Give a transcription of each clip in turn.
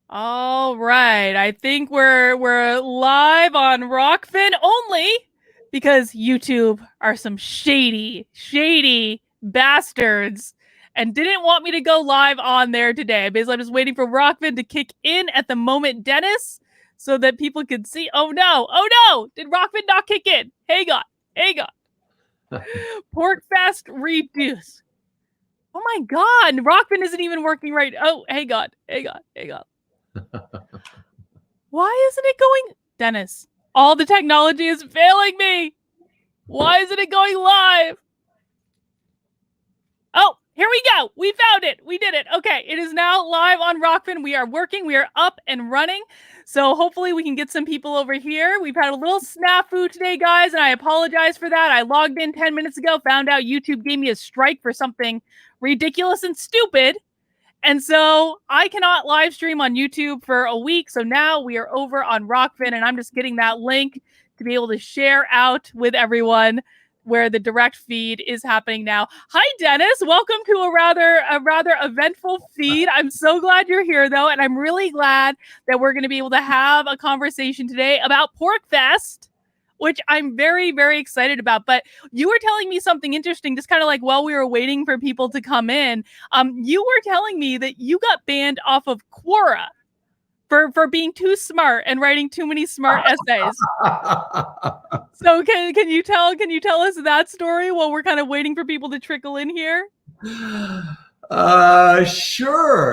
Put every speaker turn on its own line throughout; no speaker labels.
All right. I think we're live on Rockfin only because YouTube are some shady bastards and didn't want me to go live on there today. Basically, I'm just waiting for Rockfin to kick in at the moment, Dennis, so that people could see. Oh no! Did Rockfin not kick in? Hang on. Porcfest reduce. Oh my God! Rockfin isn't even working right. Oh, hang on. Why isn't it going? Dennis, all the technology is failing me. Why isn't it going live? Oh, here we go. We found it. We did it. Okay, it is now live on Rockfin. We are working. We are up and running. So hopefully we can get some people over here. We've had a little snafu today, guys, and I apologize for that. I logged in 10 minutes ago, found out YouTube gave me a strike for something ridiculous and stupid. And so I cannot live stream on YouTube for a week. So now we are over on Rockfin, and I'm just getting that link to be able to share out with everyone where the direct feed is happening now. Hi, Dennis. Welcome to a rather eventful feed. I'm so glad you're here, though, and I'm really glad that we're going to be able to have a conversation today about Porcfest, which I'm very, very excited about. But you were telling me something interesting, just kind of like while we were waiting for people to come in. You were telling me that you got banned off of Quora for being too smart and writing too many smart essays. So can you tell us that story while we're kind of waiting for people to trickle in here?
Sure.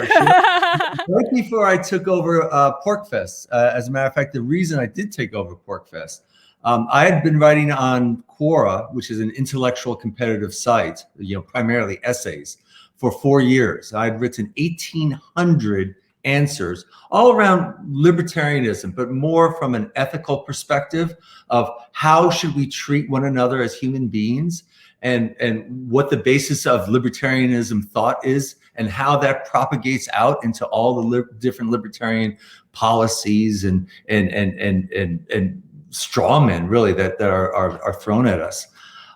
Right before I took over Porcfest, as a matter of fact, the reason I did take over Porcfest, I had been writing on Quora, which is an intellectual competitive site, primarily essays, for 4 years. I had written 1,800 answers all around libertarianism, but more from an ethical perspective of how should we treat one another as human beings, and what the basis of libertarianism thought is, and how that propagates out into all the different libertarian policies and straw men, really, that are thrown at us.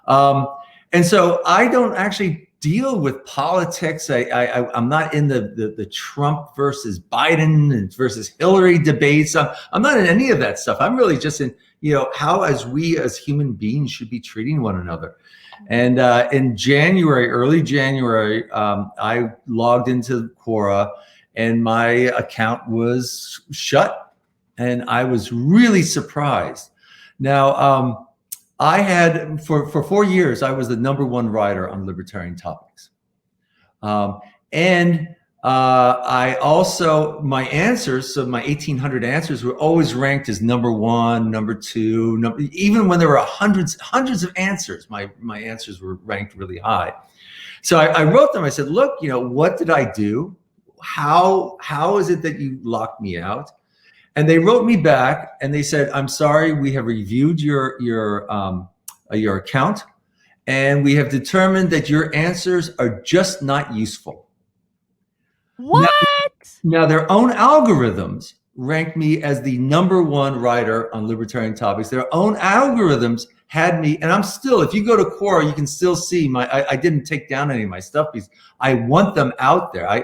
And so I don't actually deal with politics. I'm not in the Trump versus Biden versus Hillary debates. I'm not in any of that stuff. I'm really just in, how as we as human beings should be treating one another. And in January, early January, I logged into Quora and my account was shut. And I was really surprised. Now, I had, for 4 years, I was the #1 writer on libertarian topics. I also, my answers, so my 1,800 answers were always ranked as #1, #2, even when there were hundreds of answers, my answers were ranked really high. So I wrote them, I said, look, what did I do? How is it that you locked me out? And they wrote me back and they said, I'm sorry, we have reviewed your account and we have determined that your answers are just not useful.
What?
Now their own algorithms ranked me as the #1 writer on libertarian topics. Their own algorithms had me, and I'm still, if you go to Quora, you can still see I didn't take down any of my stuff because I want them out there. I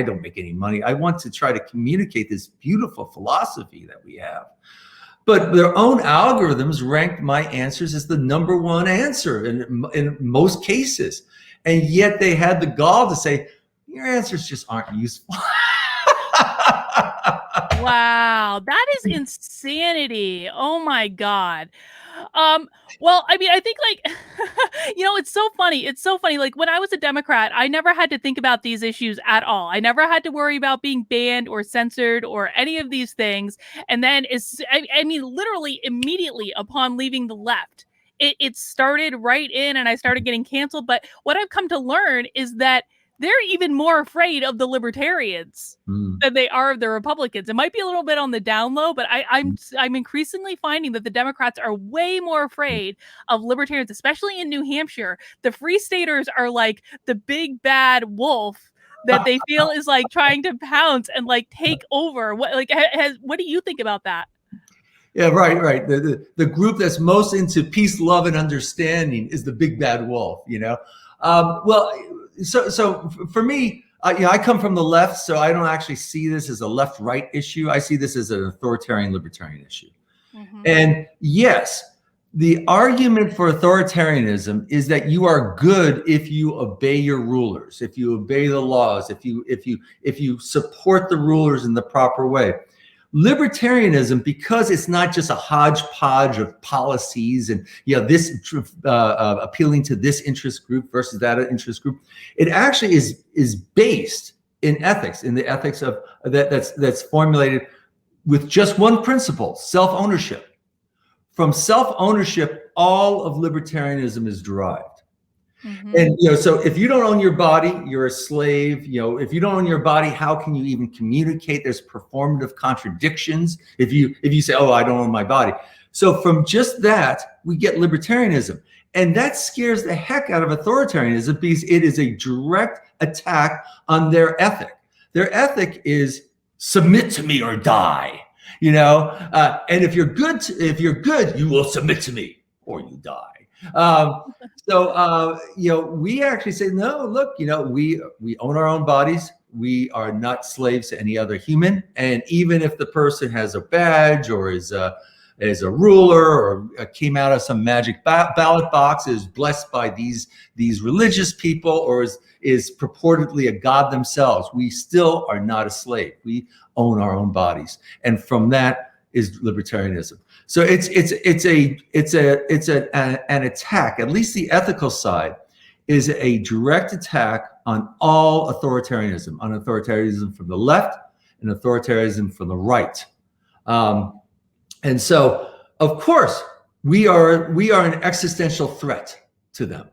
don't make any money. I want to try to communicate this beautiful philosophy that we have. But their own algorithms ranked my answers as the #1 answer in most cases. And yet they had the gall to say, your answers just aren't useful.
Wow, that is insanity. Oh my God. Well, I mean, I think it's so funny. It's so funny. Like when I was a Democrat, I never had to think about these issues at all. I never had to worry about being banned or censored or any of these things. And then literally immediately upon leaving the left, it started right in and I started getting canceled. But what I've come to learn is that they're even more afraid of the libertarians than they are of the Republicans. It might be a little bit on the down low, but I'm increasingly finding that the Democrats are way more afraid of libertarians, especially in New Hampshire. The Free Staters are like the big bad wolf that they feel is like trying to pounce and like take over. What do you think about that?
Yeah, right. The group that's most into peace, love, and understanding is the big bad wolf. So for me, I come from the left, so I don't actually see this as a left-right issue. I see this as an authoritarian libertarian issue. And yes, the argument for authoritarianism is that you are good if you obey your rulers, if you obey the laws, if you support the rulers in the proper way. Libertarianism, because it's not just a hodgepodge of policies and this appealing to this interest group versus that interest group, it actually is based in ethics, in the ethics of that's formulated with just one principle: self-ownership. From self-ownership, all of libertarianism is derived. And so if you don't own your body, you're a slave. If you don't own your body, how can you even communicate? There's performative contradictions if you say, oh, I don't own my body. So from just that, we get libertarianism. And that scares the heck out of authoritarianism, because it is a direct attack on their ethic. Their ethic is submit to me or die. And if you're good, you will submit to me or you die. We actually say, no, look, we own our own bodies. We are not slaves to any other human. And even if the person has a badge or is a ruler or came out of some magic ballot box, is blessed by these religious people, or is purportedly a god themselves, we still are not a slave. We own our own bodies. And from that is libertarianism. So it's an attack. At least the ethical side is a direct attack on all authoritarianism, on authoritarianism from the left and authoritarianism from the right. And so, of course, we are an existential threat to them,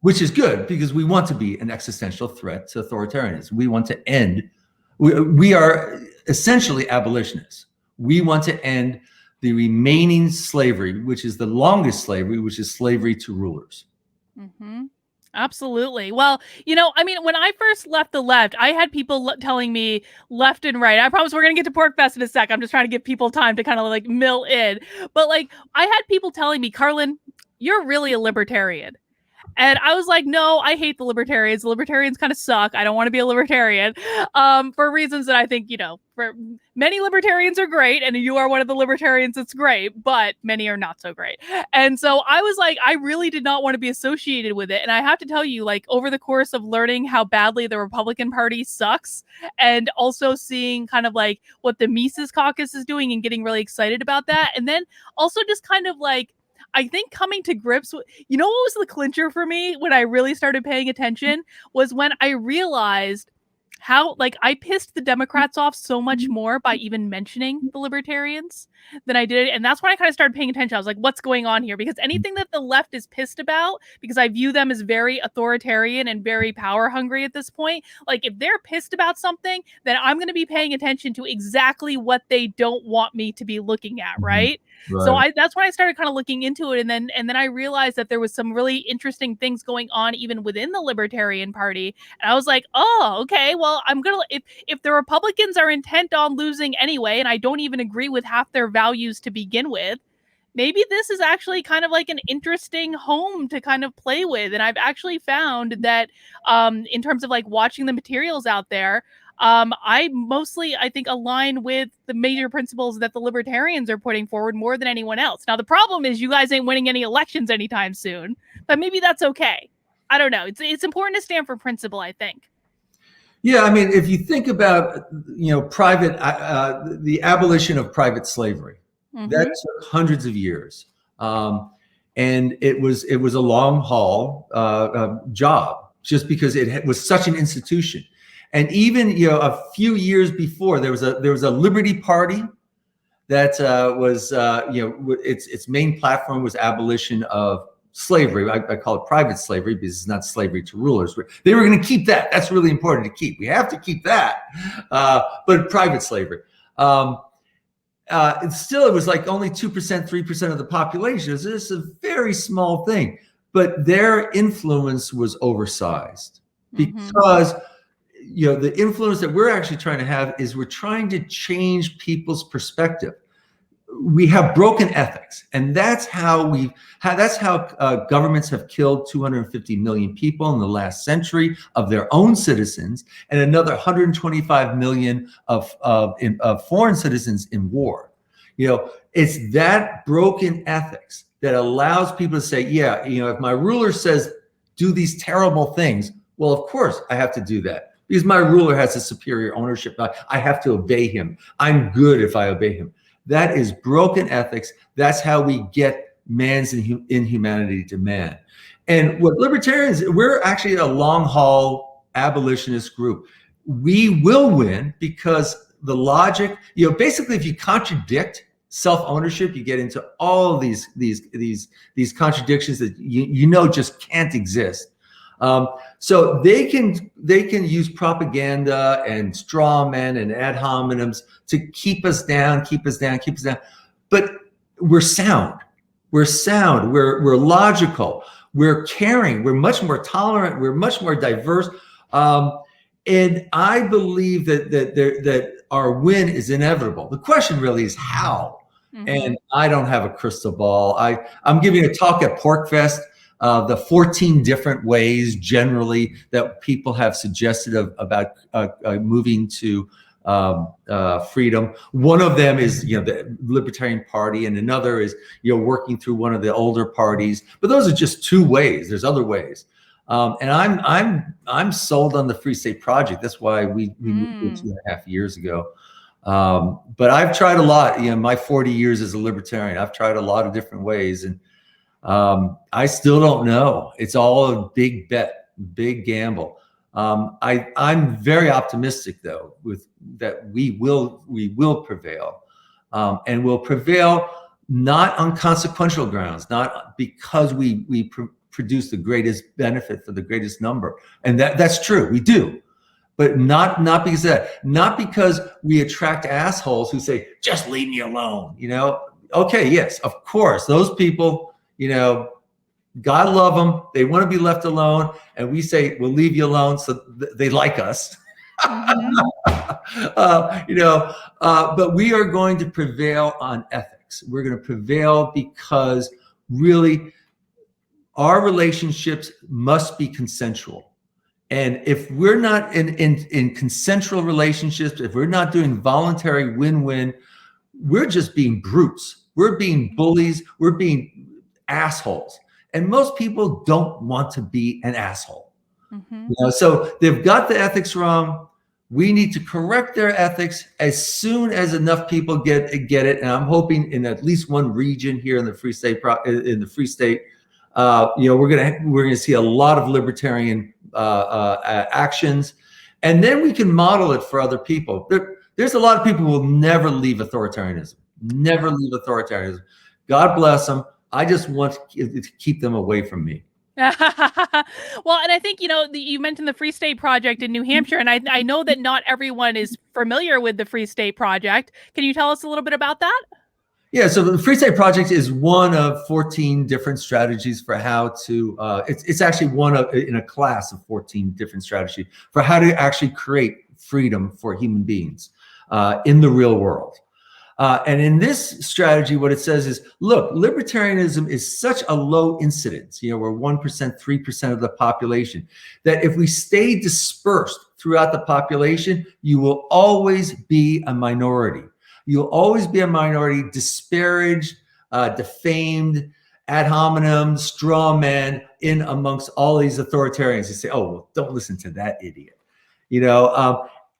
which is good, because we want to be an existential threat to authoritarianism. We want to end. We are essentially abolitionists. We want to end the remaining slavery, which is the longest slavery, which is slavery to rulers.
Absolutely. Well, when I first left the left, I had people telling me left and right. I promise we're going to get to Porcfest in a sec. I'm just trying to give people time to kind of like mill in. But I had people telling me, Carlin, you're really a libertarian. And I was like, no, I hate the libertarians. The libertarians kind of suck. I don't want to be a libertarian for reasons that I think, for many libertarians are great. And you are one of the libertarians that's great, but many are not so great. And so I was like, I really did not want to be associated with it. And I have to tell you, over the course of learning how badly the Republican Party sucks, and also seeing kind of what the Mises Caucus is doing and getting really excited about that. And then also just kind of I think coming to grips with, what was the clincher for me when I really started paying attention was when I realized how I pissed the Democrats off so much more by even mentioning the libertarians than I did. And that's when I kind of started paying attention. I was like, what's going on here? Because anything that the left is pissed about, because I view them as very authoritarian and very power hungry at this point, if they're pissed about something, then I'm going to be paying attention to exactly what they don't want me to be looking at. Right. So that's when I started kind of looking into it. And then I realized that there was some really interesting things going on even within the Libertarian Party. And I was like, oh, okay, well, I'm going to, if the Republicans are intent on losing anyway, and I don't even agree with half their values to begin with, maybe this is actually kind of an interesting home to kind of play with. And I've actually found that in terms of watching the materials out there, I mostly, I think, align with the major principles that the libertarians are putting forward more than anyone else. Now, the problem is you guys ain't winning any elections anytime soon, but maybe that's okay. I don't know. It's important to stand for principle, I think.
Yeah, I mean, if you think about, private, the abolition of private slavery, that took hundreds of years. And it was a long haul job, just because it was such an institution. And even a few years before, there was a Liberty Party that was its main platform was abolition of slavery. I call it private slavery because it's not slavery to rulers. They were going to keep that. That's really important to keep. We have to keep that. But private slavery. It was only 2%, 3% of the population. It's just a very small thing. But their influence was oversized because the influence that we're actually trying to have is we're trying to change people's perspective. we have broken ethics, and that's how governments have killed 250 million people in the last century of their own citizens, and another 125 million of foreign citizens in war. It's that broken ethics that allows people to say, yeah, if my ruler says do these terrible things, well, of course I have to do that because my ruler has a superior ownership. I have to obey him. I'm good if I obey him. That is broken ethics. That's how we get man's inhumanity to man. And what libertarians, we're actually a long haul abolitionist group. We will win because the logic, basically if you contradict self-ownership, you get into all of these contradictions that just can't exist. So they can use propaganda and straw men and ad hominems to keep us down. But we're sound. We're logical. We're caring. We're much more tolerant. We're much more diverse. And I believe that our win is inevitable. The question really is how. Mm-hmm. And I don't have a crystal ball. I'm giving a talk at Porcfest. The 14 different ways generally that people have suggested about moving to freedom. One of them is the Libertarian Party, and another is working through one of the older parties. But those are just two ways. There's other ways, and I'm sold on the Freestate Project. That's why we moved 2.5 years ago. But I've tried a lot. My 40 years as a libertarian, I've tried a lot of different ways, and I still don't know. It's all a big bet, big gamble. I'm very optimistic though, that we will prevail, and we'll prevail not on consequential grounds, not because we produce the greatest benefit for the greatest number, and that's true, we do, but not because of that, not because we attract assholes who say just leave me alone. Okay, yes, of course, those people. God love them. They want to be left alone. And we say, we'll leave you alone. So they like us. But we are going to prevail on ethics. We're going to prevail because really our relationships must be consensual. And if we're not in consensual relationships, if we're not doing voluntary win-win, we're just being brutes. We're being bullies. We're being assholes, and most people don't want to be an asshole. So they've got the ethics wrong. We need to correct their ethics as soon as enough people get it. And I'm hoping in at least one region here in the Free State, we're gonna see a lot of libertarian actions, and then we can model it for other people. There's a lot of people who will never leave authoritarianism. Never leave authoritarianism. God bless them. I just want to keep them away from me.
Well, and I think, you mentioned the Freestate Project in New Hampshire, and I know that not everyone is familiar with the Freestate Project. Can you tell us a little bit about that?
Yeah, so the Freestate Project is one of 14 different strategies for how to, it's actually in a class of 14 different strategies for how to actually create freedom for human beings in the real world. And in this strategy, what it says is, look, libertarianism is such a low incidence, we're 1%, 3% of the population, that if we stay dispersed throughout the population, you will always be a minority. You'll always be a minority, disparaged, defamed, ad hominem, straw man in amongst all these authoritarians. You say, oh, well, don't listen to that idiot.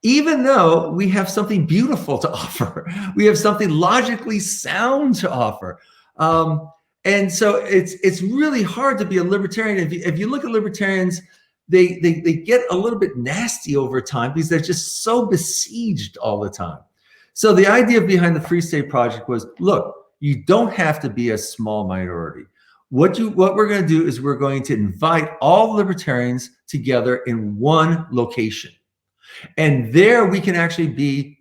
Even though we have something beautiful to offer, we have something logically sound to offer. And so it's really hard to be a libertarian. If you look at libertarians, they get a little bit nasty over time because they're just so besieged all the time. So the idea behind the Freestate Project was, look, you don't have to be a small minority. What we're going to do is we're going to invite all libertarians together in one location. And there we can actually be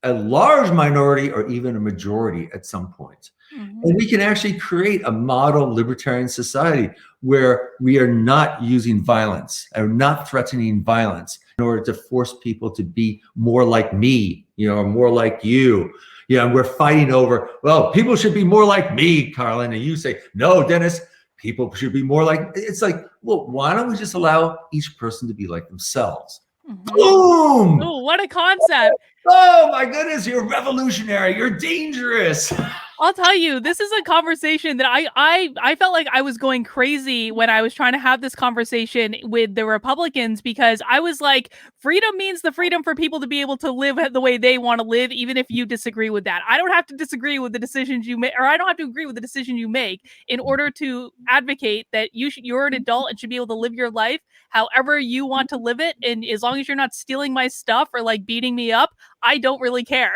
a large minority or even a majority at some point. Mm-hmm. And we can actually create a model libertarian society where we are not using violence or not threatening violence in order to force people to be more like me, or more like you. Yeah, and we're fighting over, well, people should be more like me, Carlin. And you say, no, Dennis, people should be more like, it's like, well, why don't we just allow each person to be like themselves?
Mm-hmm.
Boom!
Oh, what a concept.
Oh my goodness, you're revolutionary. You're dangerous.
I'll tell you, this is a conversation that I felt like I was going crazy when I was trying to have this conversation with the Republicans, because I was like, freedom means the freedom for people to be able to live the way they want to live, even if you disagree with that. I don't have to disagree with the decisions you make, or I don't have to agree with the decision you make in order to advocate that you're an adult and should be able to live your life however you want to live it. And as long as you're not stealing my stuff or like beating me up, I don't really care.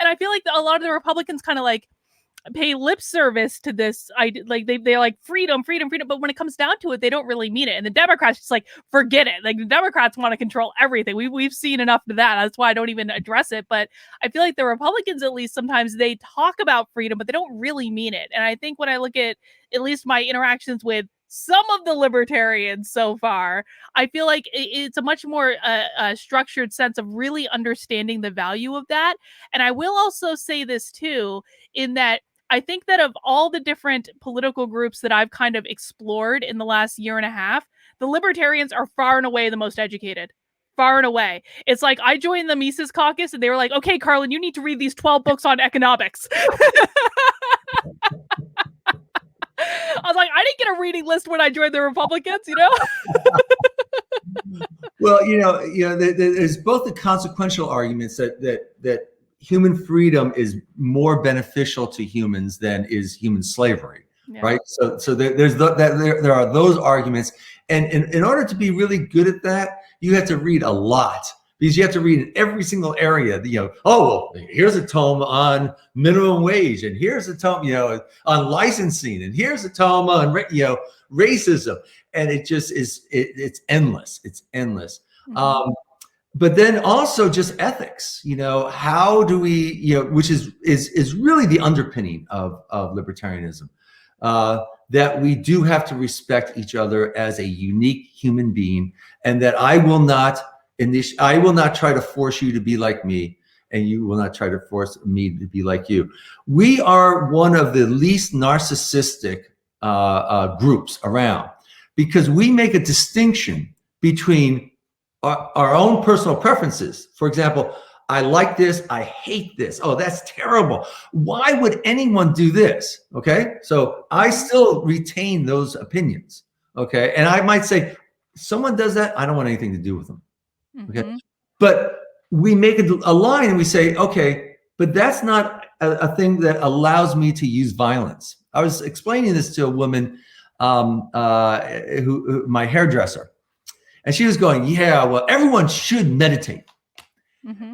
And I feel like a lot of the Republicans kind of like pay lip service to this. They're like freedom, freedom, freedom. But when it comes down to it, they don't really mean it. And the Democrats just like, forget it. Like the Democrats want to control everything. We've seen enough of that. That's why I don't even address it. But I feel like the Republicans, at least sometimes they talk about freedom, but they don't really mean it. And I think when I look at least my interactions with some of the libertarians so far, I feel like it's a much more structured sense of really understanding the value of that. And I will also say this too, in that I think that of all the different political groups that I've kind of explored in the last year and a half, the libertarians are far and away the most educated. Far and away. It's like I joined the Mises Caucus and they were like, okay, Carlin, you need to read these 12 books on economics. I was like, I didn't get a reading list when I joined the Republicans, you know?
Well, there's both the consequential arguments that human freedom is more beneficial to humans than is human slavery, right? So there are those arguments, and in order to be really good at that, you have to read a lot, because you have to read in every single area. Here's a tome on minimum wage, and here's a tome, on licensing, and here's a tome on racism, and it just is it's endless. It's endless. Mm-hmm. But then also just ethics. How do we, which is really the underpinning of libertarianism, that we do have to respect each other as a unique human being, and that I will not try to force you to be like me, and you will not try to force me to be like you. We are one of the least narcissistic groups around, because we make a distinction between our own personal preferences. For example, I like this, I hate this. Oh, that's terrible. Why would anyone do this? Okay, so I still retain those opinions. Okay, and I might say, someone does that, I don't want anything to do with them. Okay, mm-hmm. But we make a line and we say, okay, but that's not a thing that allows me to use violence. I was explaining this to a woman, who my hairdresser, and she was going, yeah, well, everyone should meditate. Mm-hmm.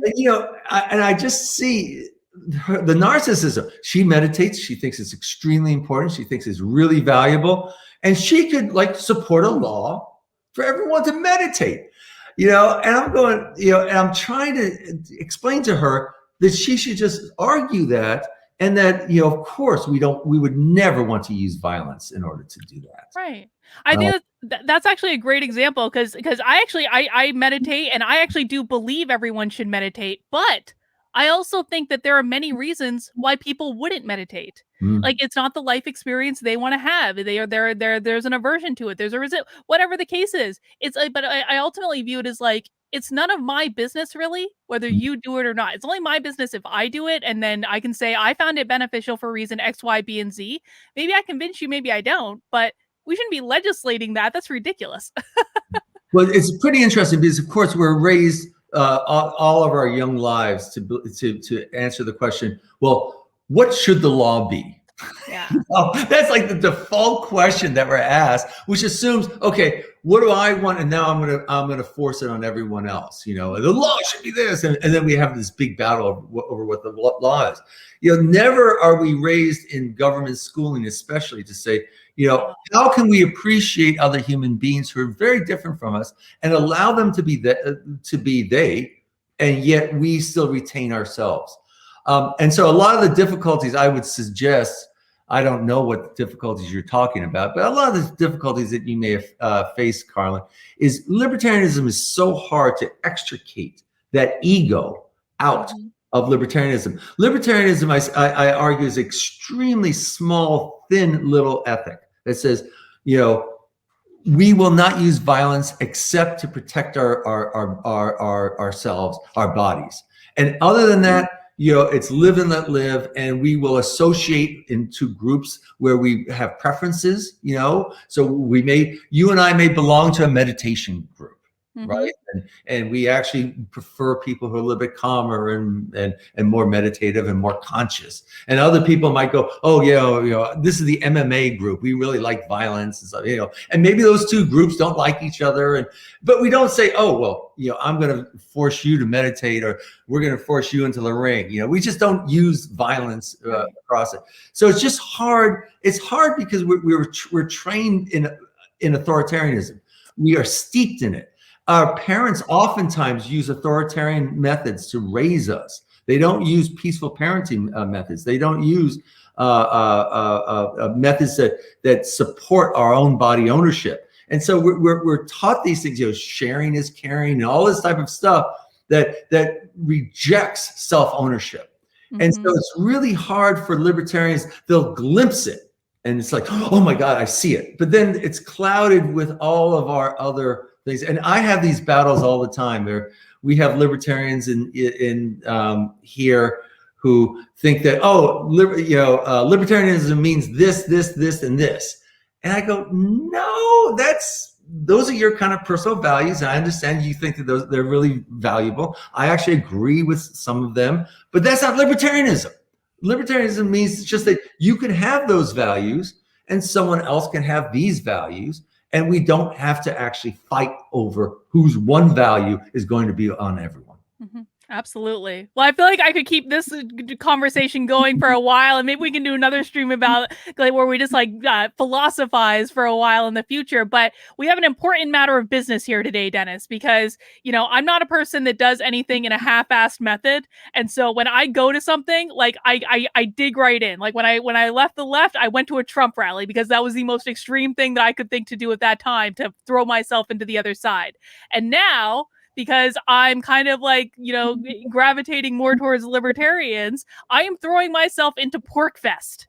And I just see the narcissism. She meditates. She thinks it's extremely important. She thinks it's really valuable. And she could support a law for everyone to meditate. And I'm going, and I'm trying to explain to her that she should just argue that, and that, of course, we would never want to use violence in order to do that.
Right. I think that's actually a great example, because I meditate, and I actually do believe everyone should meditate, but I also think that there are many reasons why people wouldn't meditate. Like, it's not the life experience they want to have. There's an aversion to it. There's whatever the case is. It's like, but I ultimately view it as like, it's none of my business really whether you do it or not. It's only my business if I do it, and then I can say I found it beneficial for reason X, Y, B, and Z. Maybe I convince you, maybe I don't, but we shouldn't be legislating that. That's ridiculous.
Well, it's pretty interesting, because of course we're raised all of our young lives to answer the question, well, what should the law be? Yeah. That's like the default question that we're asked, which assumes, okay, what do I want? And now I'm gonna force it on everyone else. The law should be this, and then we have this big battle over what the law is. Never are we raised in government schooling, especially, to say, how can we appreciate other human beings who are very different from us and allow them to be they, and yet we still retain ourselves. And so a lot of the difficulties, I would suggest, I don't know what difficulties you're talking about, but a lot of the difficulties that you may have faced, Carlin, is libertarianism is so hard to extricate that ego out of libertarianism. Libertarianism, I argue, is extremely small, thin little ethic that says, you know, we will not use violence except to protect ourselves, our bodies. And other than that, you know, it's live and let live, and we will associate into groups where we have preferences, you know. So you and I may belong to a meditation group, right? And we actually prefer people who are a little bit calmer and more meditative and more conscious. And other people might go, oh yeah, you know, this is the MMA group. We really like violence and stuff, you know. And maybe those two groups don't like each other, but we don't say, oh well, you know, I'm going to force you to meditate, or we're going to force you into the ring. You know, we just don't use violence across it. So it's just hard. It's hard because we're trained in authoritarianism. We are steeped in it. Our parents oftentimes use authoritarian methods to raise us. They don't use peaceful parenting methods. They don't use methods that support our own body ownership. And so we're taught these things, you know, sharing is caring and all this type of stuff that rejects self-ownership. And so it's really hard for libertarians. They'll glimpse it and it's like, oh my God, I see it. But then it's clouded with all of our other things. And I have these battles all the time. We have libertarians in here who think that, libertarianism means this, and this. And I go, no, those are your kind of personal values. I understand you think that they're really valuable. I actually agree with some of them, but that's not libertarianism. Libertarianism means just that you can have those values and someone else can have these values. And we don't have to actually fight over whose one value is going to be on everyone.
Absolutely. Well, I feel like I could keep this conversation going for a while, and maybe we can do another stream about where we just philosophize for a while in the future. But we have an important matter of business here today, Dennis, because, you know, I'm not a person that does anything in a half-assed method. And so when I go to something, like I dig right in. Like when I left the left, I went to a Trump rally because that was the most extreme thing that I could think to do at that time, to throw myself into the other side. And now, because I'm kind of gravitating more towards libertarians, I am throwing myself into Porcfest.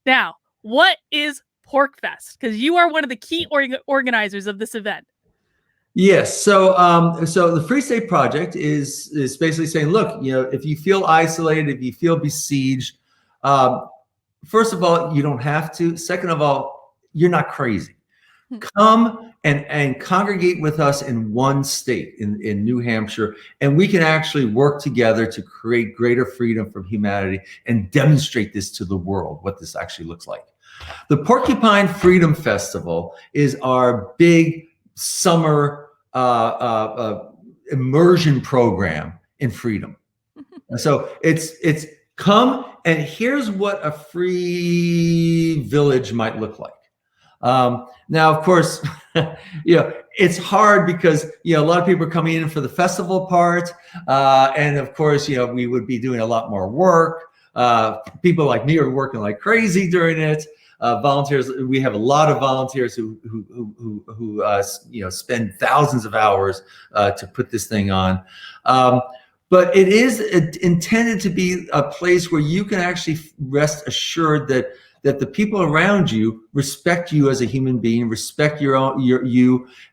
Now, what is Porcfest? Because you are one of the key organizers of this event.
Yes. So the Freestate Project is basically saying, look, you know, if you feel isolated, if you feel besieged, first of all, you don't have to. Second of all, you're not crazy. Come and congregate with us in one state, in New Hampshire, and we can actually work together to create greater freedom for humanity and demonstrate this to the world, what this actually looks like. The Porcupine Freedom Festival is our big summer immersion program in freedom. So it's come, and here's what a free village might look like. Now, of course, you know, it's hard because, you know, a lot of people are coming in for the festival part. And of course, you know, we would be doing a lot more work. People like me are working like crazy during it. Volunteers, we have a lot of volunteers who you know, spend thousands of hours to put this thing on. But it is intended to be a place where you can actually rest assured that the people around you respect you as a human being, respect you,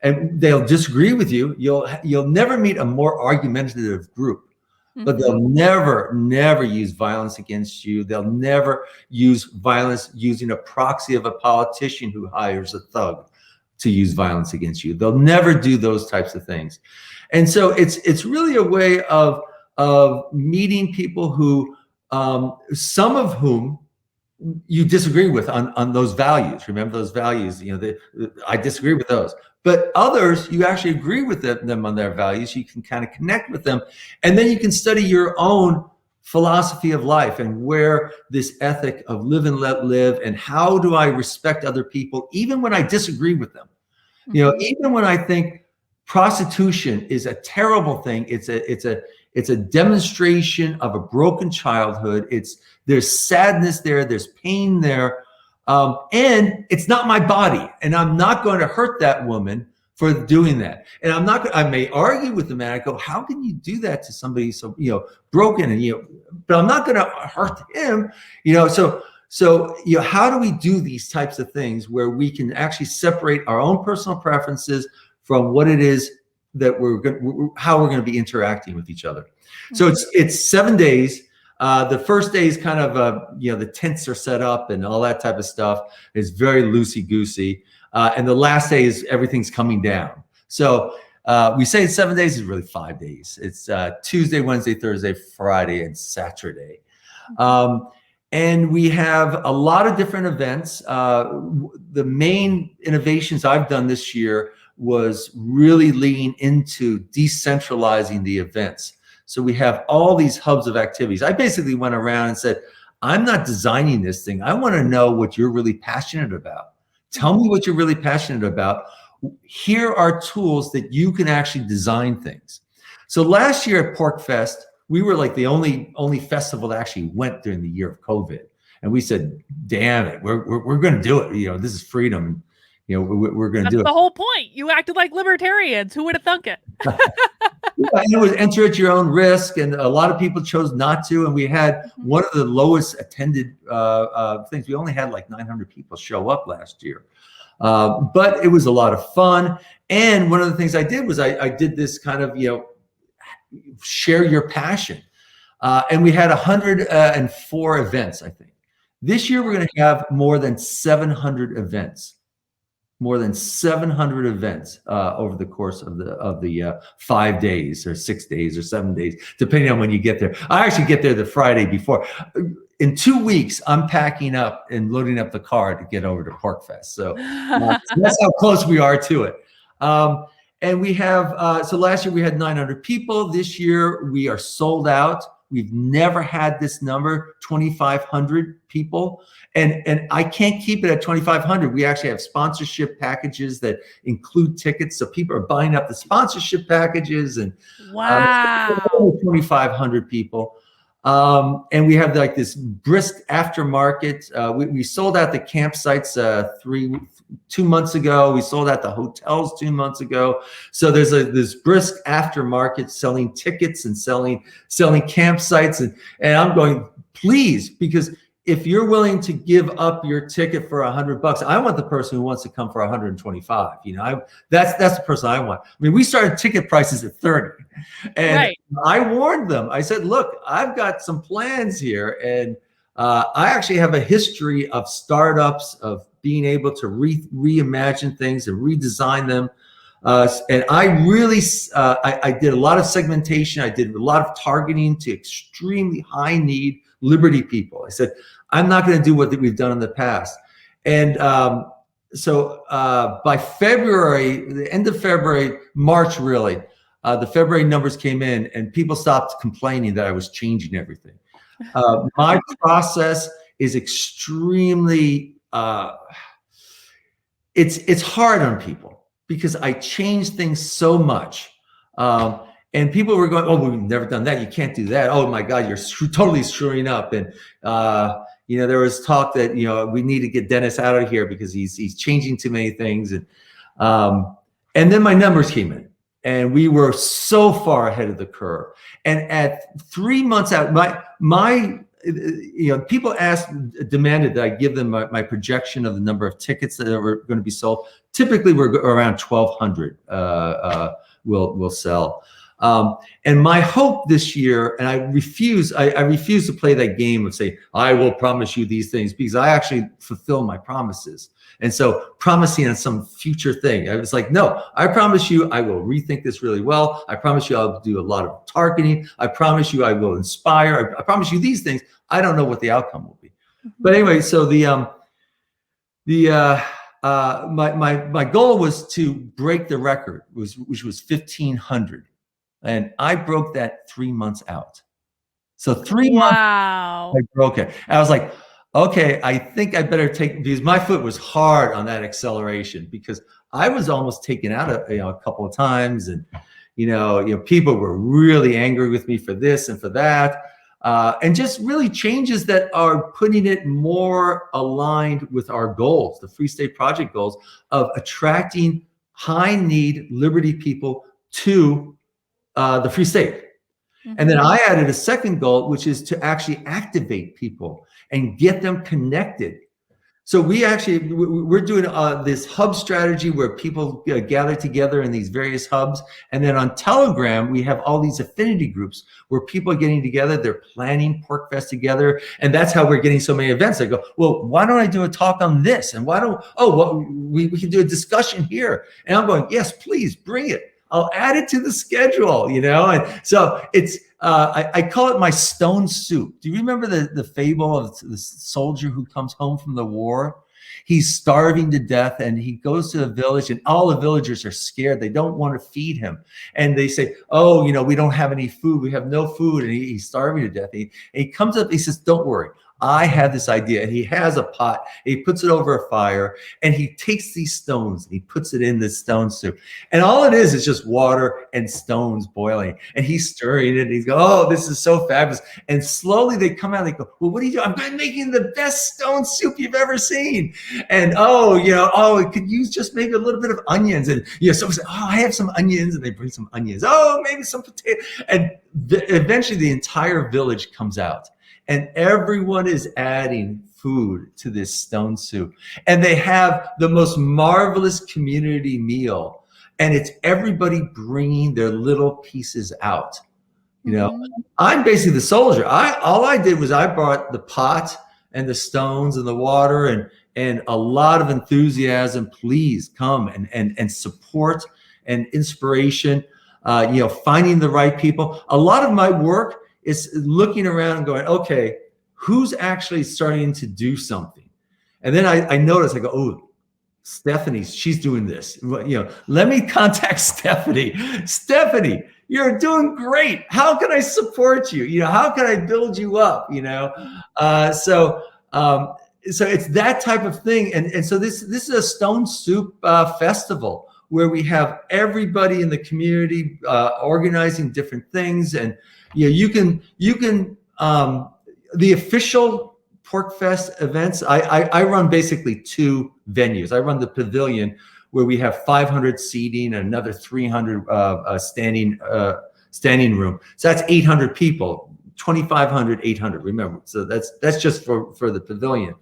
and they'll disagree with you. You'll never meet a more argumentative group, but they'll never use violence against you. They'll never use violence using a proxy of a politician who hires a thug to use violence against you. They'll never do those types of things. And so it's really a way of meeting people who, some of whom you disagree with on those values. Remember those values, you know, I disagree with those, but others, you actually agree with them on their values. You can kind of connect with them, and then you can study your own philosophy of life and where this ethic of live and let live, and how do I respect other people, even when I disagree with them. You know, even when I think prostitution is a terrible thing, it's a demonstration of a broken childhood. There's sadness there, there's pain there, and it's not my body, and I'm not going to hurt that woman for doing that. And I'm not, I may argue with the man. I go, how can you do that to somebody so, broken and, but I'm not going to hurt him, So, how do we do these types of things where we can actually separate our own personal preferences from what it is that how we're going to be interacting with each other? So it's 7 days. The first day is kind of, the tents are set up and all that type of stuff. It's very loosey-goosey. And the last day is everything's coming down. So we say it's 7 days, it's really 5 days. It's Tuesday, Wednesday, Thursday, Friday, and Saturday. And we have a lot of different events. The main innovations I've done this year was really lean into decentralizing the events. So we have all these hubs of activities. I basically went around and said, I'm not designing this thing. I want to know what you're really passionate about. Tell me what you're really passionate about. Here are tools that you can actually design things. So last year at Porcfest, we were like the only festival that actually went during the year of COVID. And we said, damn it, we're going to do it. This is freedom. We're going to do it.
That's the whole point. You acted like libertarians. Who would have thunk it?
It was enter at your own risk, and a lot of people chose not to. And we had one of the lowest attended things. We only had like 900 people show up last year, but it was a lot of fun. And one of the things I did was I did this kind of share your passion, and we had 104 events. I think this year we're going to have more than 700 events. More than 700 events over the course of the 5 days or 6 days or 7 days, depending on when you get there. I actually get there the Friday before. In 2 weeks, I'm packing up and loading up the car to get over to Porcfest. So that's how close we are to it. And we have, so last year we had 900 people. This year we are sold out. We've never had this number, 2,500 people. And I can't keep it at 2,500. We actually have sponsorship packages that include tickets. So people are buying up the sponsorship packages, and
wow,
2,500 people. And we have like this brisk aftermarket. We sold out the campsites 2 months ago. We sold out the hotels 2 months ago. So there's this brisk aftermarket selling tickets and selling campsites. And I'm going, please, because if you're willing to give up your ticket for $100, I want the person who wants to come for 125. That's the person I want. I mean, we started ticket prices at 30, and right. I warned them. I said, look, I've got some plans here, and I actually have a history of startups, of being able to reimagine things and redesign them. And I really, I did a lot of segmentation. I did a lot of targeting to extremely high need liberty people. I said, I'm not going to do what we've done in the past. And so by February, the end of February, March really, the February numbers came in and people stopped complaining that I was changing everything. My process is extremely, it's hard on people because I change things so much. And people were going, oh, we've never done that. You can't do that. Oh my God, you're totally screwing up. And there was talk that we need to get Dennis out of here because he's changing too many things. And then my numbers came in, and we were so far ahead of the curve. And at 3 months out, my people demanded that I give them my projection of the number of tickets that were going to be sold. Typically, we're around 1,200 will sell. And my hope this year, and I refuse to play that game of say, I will promise you these things, because I actually fulfill my promises. And so promising on some future thing, I was like, no, I promise you, I will rethink this really well. I promise you, I'll do a lot of targeting. I promise you, I will inspire. I promise you these things. I don't know what the outcome will be. But anyway, so my goal was to break the record, which was 1,500. And I broke that 3 months out. So 3 months, I broke it. And I was like, okay, I think I better because my foot was hard on that acceleration, because I was almost taken out a couple of times, and people were really angry with me for this and for that, and just really changes that are putting it more aligned with our goals, the Freestate Project goals of attracting high need liberty people to the Free State. And then I added a second goal, which is to actually activate people and get them connected. So we're doing this hub strategy where people gather together in these various hubs. And then on Telegram, we have all these affinity groups where people are getting together. They're planning Porcfest together. And that's how we're getting so many events. I go, well, why don't I do a talk on this? And we can do a discussion here. And I'm going, yes, please bring it. I'll add it to the schedule, And so it's, I call it my stone soup. Do you remember the fable of the soldier who comes home from the war? He's starving to death and he goes to the village and all the villagers are scared. They don't want to feed him. And they say, oh, we don't have any food. We have no food. And he's starving to death. And he comes up, he says, don't worry. I have this idea. And he has a pot. He puts it over a fire and he takes these stones and he puts it in this stone soup. And all it is just water and stones boiling. And he's stirring it. And he's going, oh, this is so fabulous. And slowly they come out and they go, well, what are you doing? I'm making the best stone soup you've ever seen. And it could use just maybe a little bit of onions. And someone says, oh, I have some onions. And they bring some onions. Oh, maybe some potato. And eventually the entire village comes out. And everyone is adding food to this stone soup. And they have the most marvelous community meal. And it's everybody bringing their little pieces out. I'm basically the soldier. All I did was I brought the pot and the stones and the water and a lot of enthusiasm. Please come and support and inspiration, finding the right people. A lot of my work is looking around and going, okay, who's actually starting to do something? And then I notice, I go, oh, Stephanie, she's doing this. Let me contact Stephanie. Stephanie, you're doing great. How can I support you? How can I build you up? So it's that type of thing. And so this is a stone soup festival where we have everybody in the community organizing different things. And you can the official Porcfest events. I run basically two venues. I run the pavilion where we have 500 seating and another 300 standing room. So that's 800 people. 2,500, 800. Remember, so that's just for the pavilion.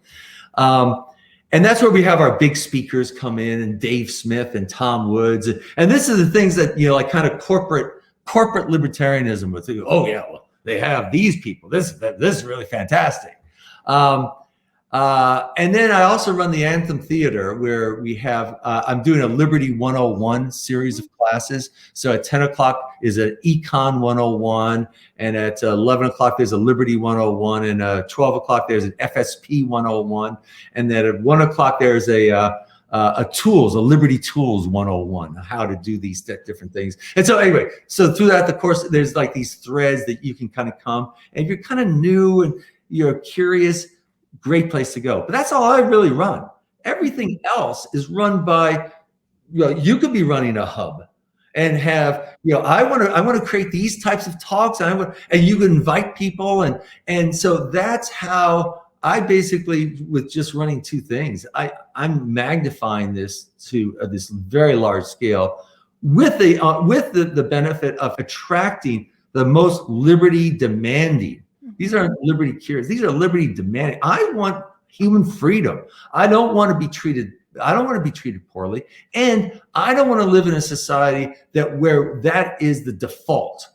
And that's where we have our big speakers come in, and Dave Smith and Tom Woods. And this is the things that like kind of corporate libertarianism with, oh yeah, well, they have these people. This is really fantastic. And then I also run the Anthem Theater, where we have I'm doing a Liberty 101 series of classes. So at 10 o'clock is an Econ 101, and at 11 o'clock there's a Liberty 101, and 12 o'clock there's an FSP 101, and then at 1 o'clock there's a Liberty Tools 101, how to do these different things. And so anyway, so throughout the course, there's like these threads that you can kind of come, and if you're kind of new and you're curious, great place to go. But that's all I really run. Everything else is run by, you could be running a hub and have, I want to create these types of talks, and you can invite people. And so that's how I basically, with just running two things, I'm magnifying this to this very large scale with the benefit of attracting the most liberty demanding. These aren't liberty curious. These are liberty demanding. I want human freedom. I don't want to be treated poorly. And I don't want to live in a society where that is the default.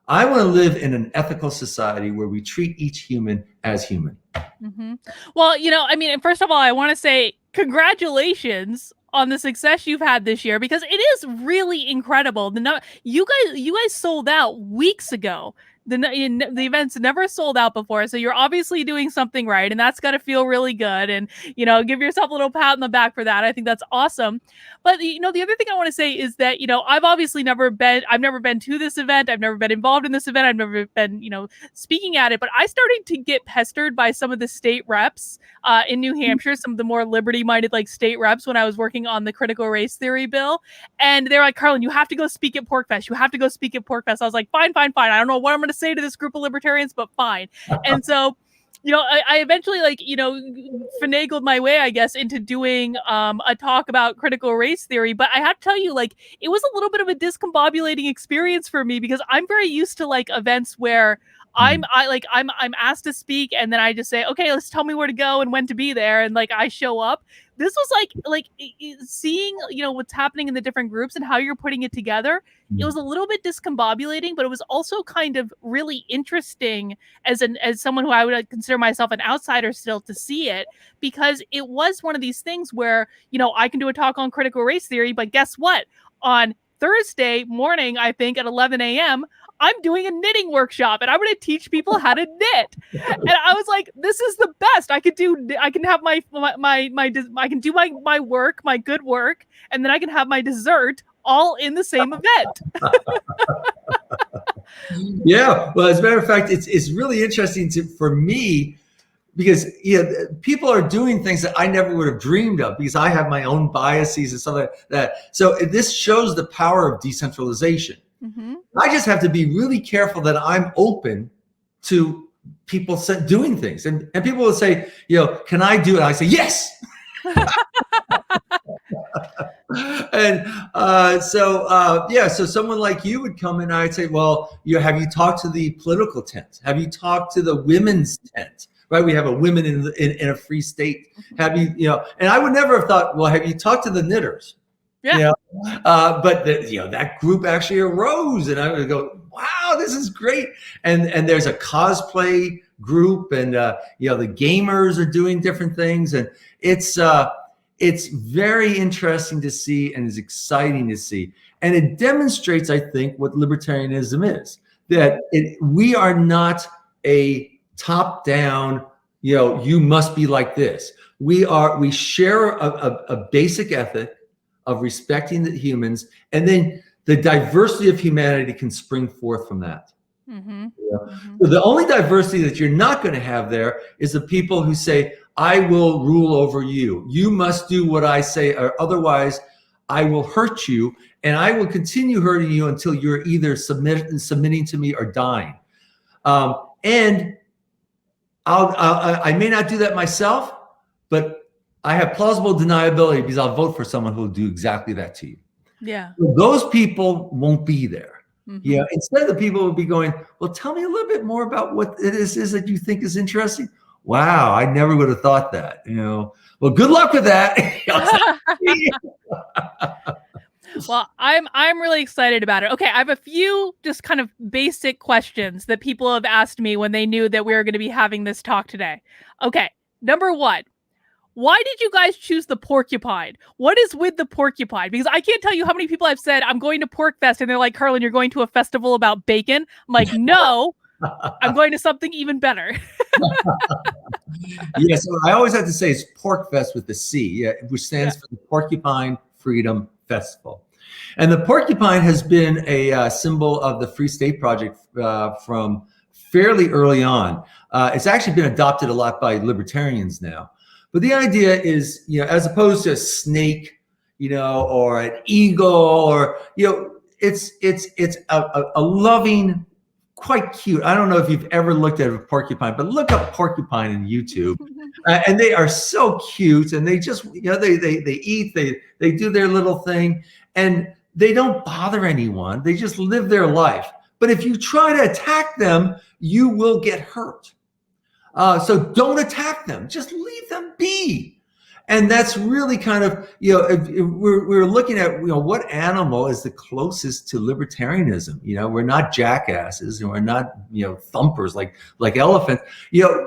I want to live in an ethical society where we treat each human as human.
Mm-hmm. Well, first of all, I want to say congratulations on the success you've had this year, because it is really incredible. You guys sold out weeks ago. The event's never sold out before, so you're obviously doing something right, and that's got to feel really good. And give yourself a little pat on the back for that. I think that's awesome. But the other thing I want to say is that I've obviously never been to this event. I've never been involved in this event. I've never been speaking at it. But I started to get pestered by some of the state reps in New Hampshire, some of the more liberty-minded state reps, when I was working on the critical race theory bill, and they're like, Carlin, you have to go speak at Porcfest. You have to go speak at Porcfest. I was like, fine. I don't know what I'm going to say to this group of libertarians, but fine. And so I eventually finagled my way, I guess, into doing a talk about critical race theory. But I have to tell you, it was a little bit of a discombobulating experience for me because I'm very used to events where I'm asked to speak and then I just say, okay, let's tell me where to go and when to be there, and I show up. This was seeing what's happening in the different groups and how you're putting it together. It was a little bit discombobulating, but it was also kind of really interesting as someone who I would consider myself an outsider still to see it, because it was one of these things where I can do a talk on critical race theory, but guess what? On Thursday morning, I think at 11 a.m., I'm doing a knitting workshop and I'm going to teach people how to knit. And I was like, this is the best. I can have I can do my work, my good work, and then I can have my dessert all in the same event.
Yeah. Well, as a matter of fact, it's really interesting for me because people are doing things that I never would have dreamed of because I have my own biases and stuff like that. So this shows the power of decentralization. Mm-hmm. I just have to be really careful that I'm open to people doing things, and people will say, can I do it? I say yes. And so someone like you would come in and I'd say, well, have you talked to the political tent? Have you talked to the women's tent? Right? We have a women in a free state. Have you, and I would never have thought, well, have you talked to the knitters? Yeah. But that group actually arose and I would go, wow, this is great. And there's a cosplay group and, the gamers are doing different things. And it's very interesting to see and it's exciting to see. And it demonstrates, I think, what libertarianism is, that we are not a top down, you must be like this. We share a basic ethic of respecting the humans, and then the diversity of humanity can spring forth from that. Mm-hmm. Mm-hmm. So the only diversity that you're not going to have there is the people who say, I will rule over you. You must do what I say, or otherwise I will hurt you, and I will continue hurting you until you're either submitting to me or dying. And I may not do that myself, but I have plausible deniability because I'll vote for someone who will do exactly that to you. Yeah. So those people won't be there. Mm-hmm. Instead, the people will be going, well, tell me a little bit more about what it is that you think is interesting. Wow, I never would have thought that. Well, good luck with that.
Well, I'm really excited about it. Okay, I have a few just kind of basic questions that people have asked me when they knew that we were going to be having this talk today. Okay, number one. Why did you guys choose the porcupine? What is with the porcupine? Because I can't tell you how many people I've said, I'm going to Porcfest, and they're like, Carlin, you're going to a festival about bacon? I'm like, no, I'm going to something even better.
Yes, so I always have to say it's Porcfest with the C, which stands for the Porcupine Freedom Festival. And the porcupine has been a symbol of the Freestate Project from fairly early on. It's actually been adopted a lot by libertarians now. But the idea is, as opposed to a snake, or an eagle, or, it's a loving, quite cute. I don't know if you've ever looked at a porcupine, but look up porcupine in YouTube. And they are so cute. And they just, they eat, they do their little thing, and they don't bother anyone. They just live their life. But if you try to attack them, you will get hurt. So don't attack them. Just leave them be. And that's really kind of, if we're looking at, what animal is the closest to libertarianism? We're not jackasses and we're not, thumpers like elephants.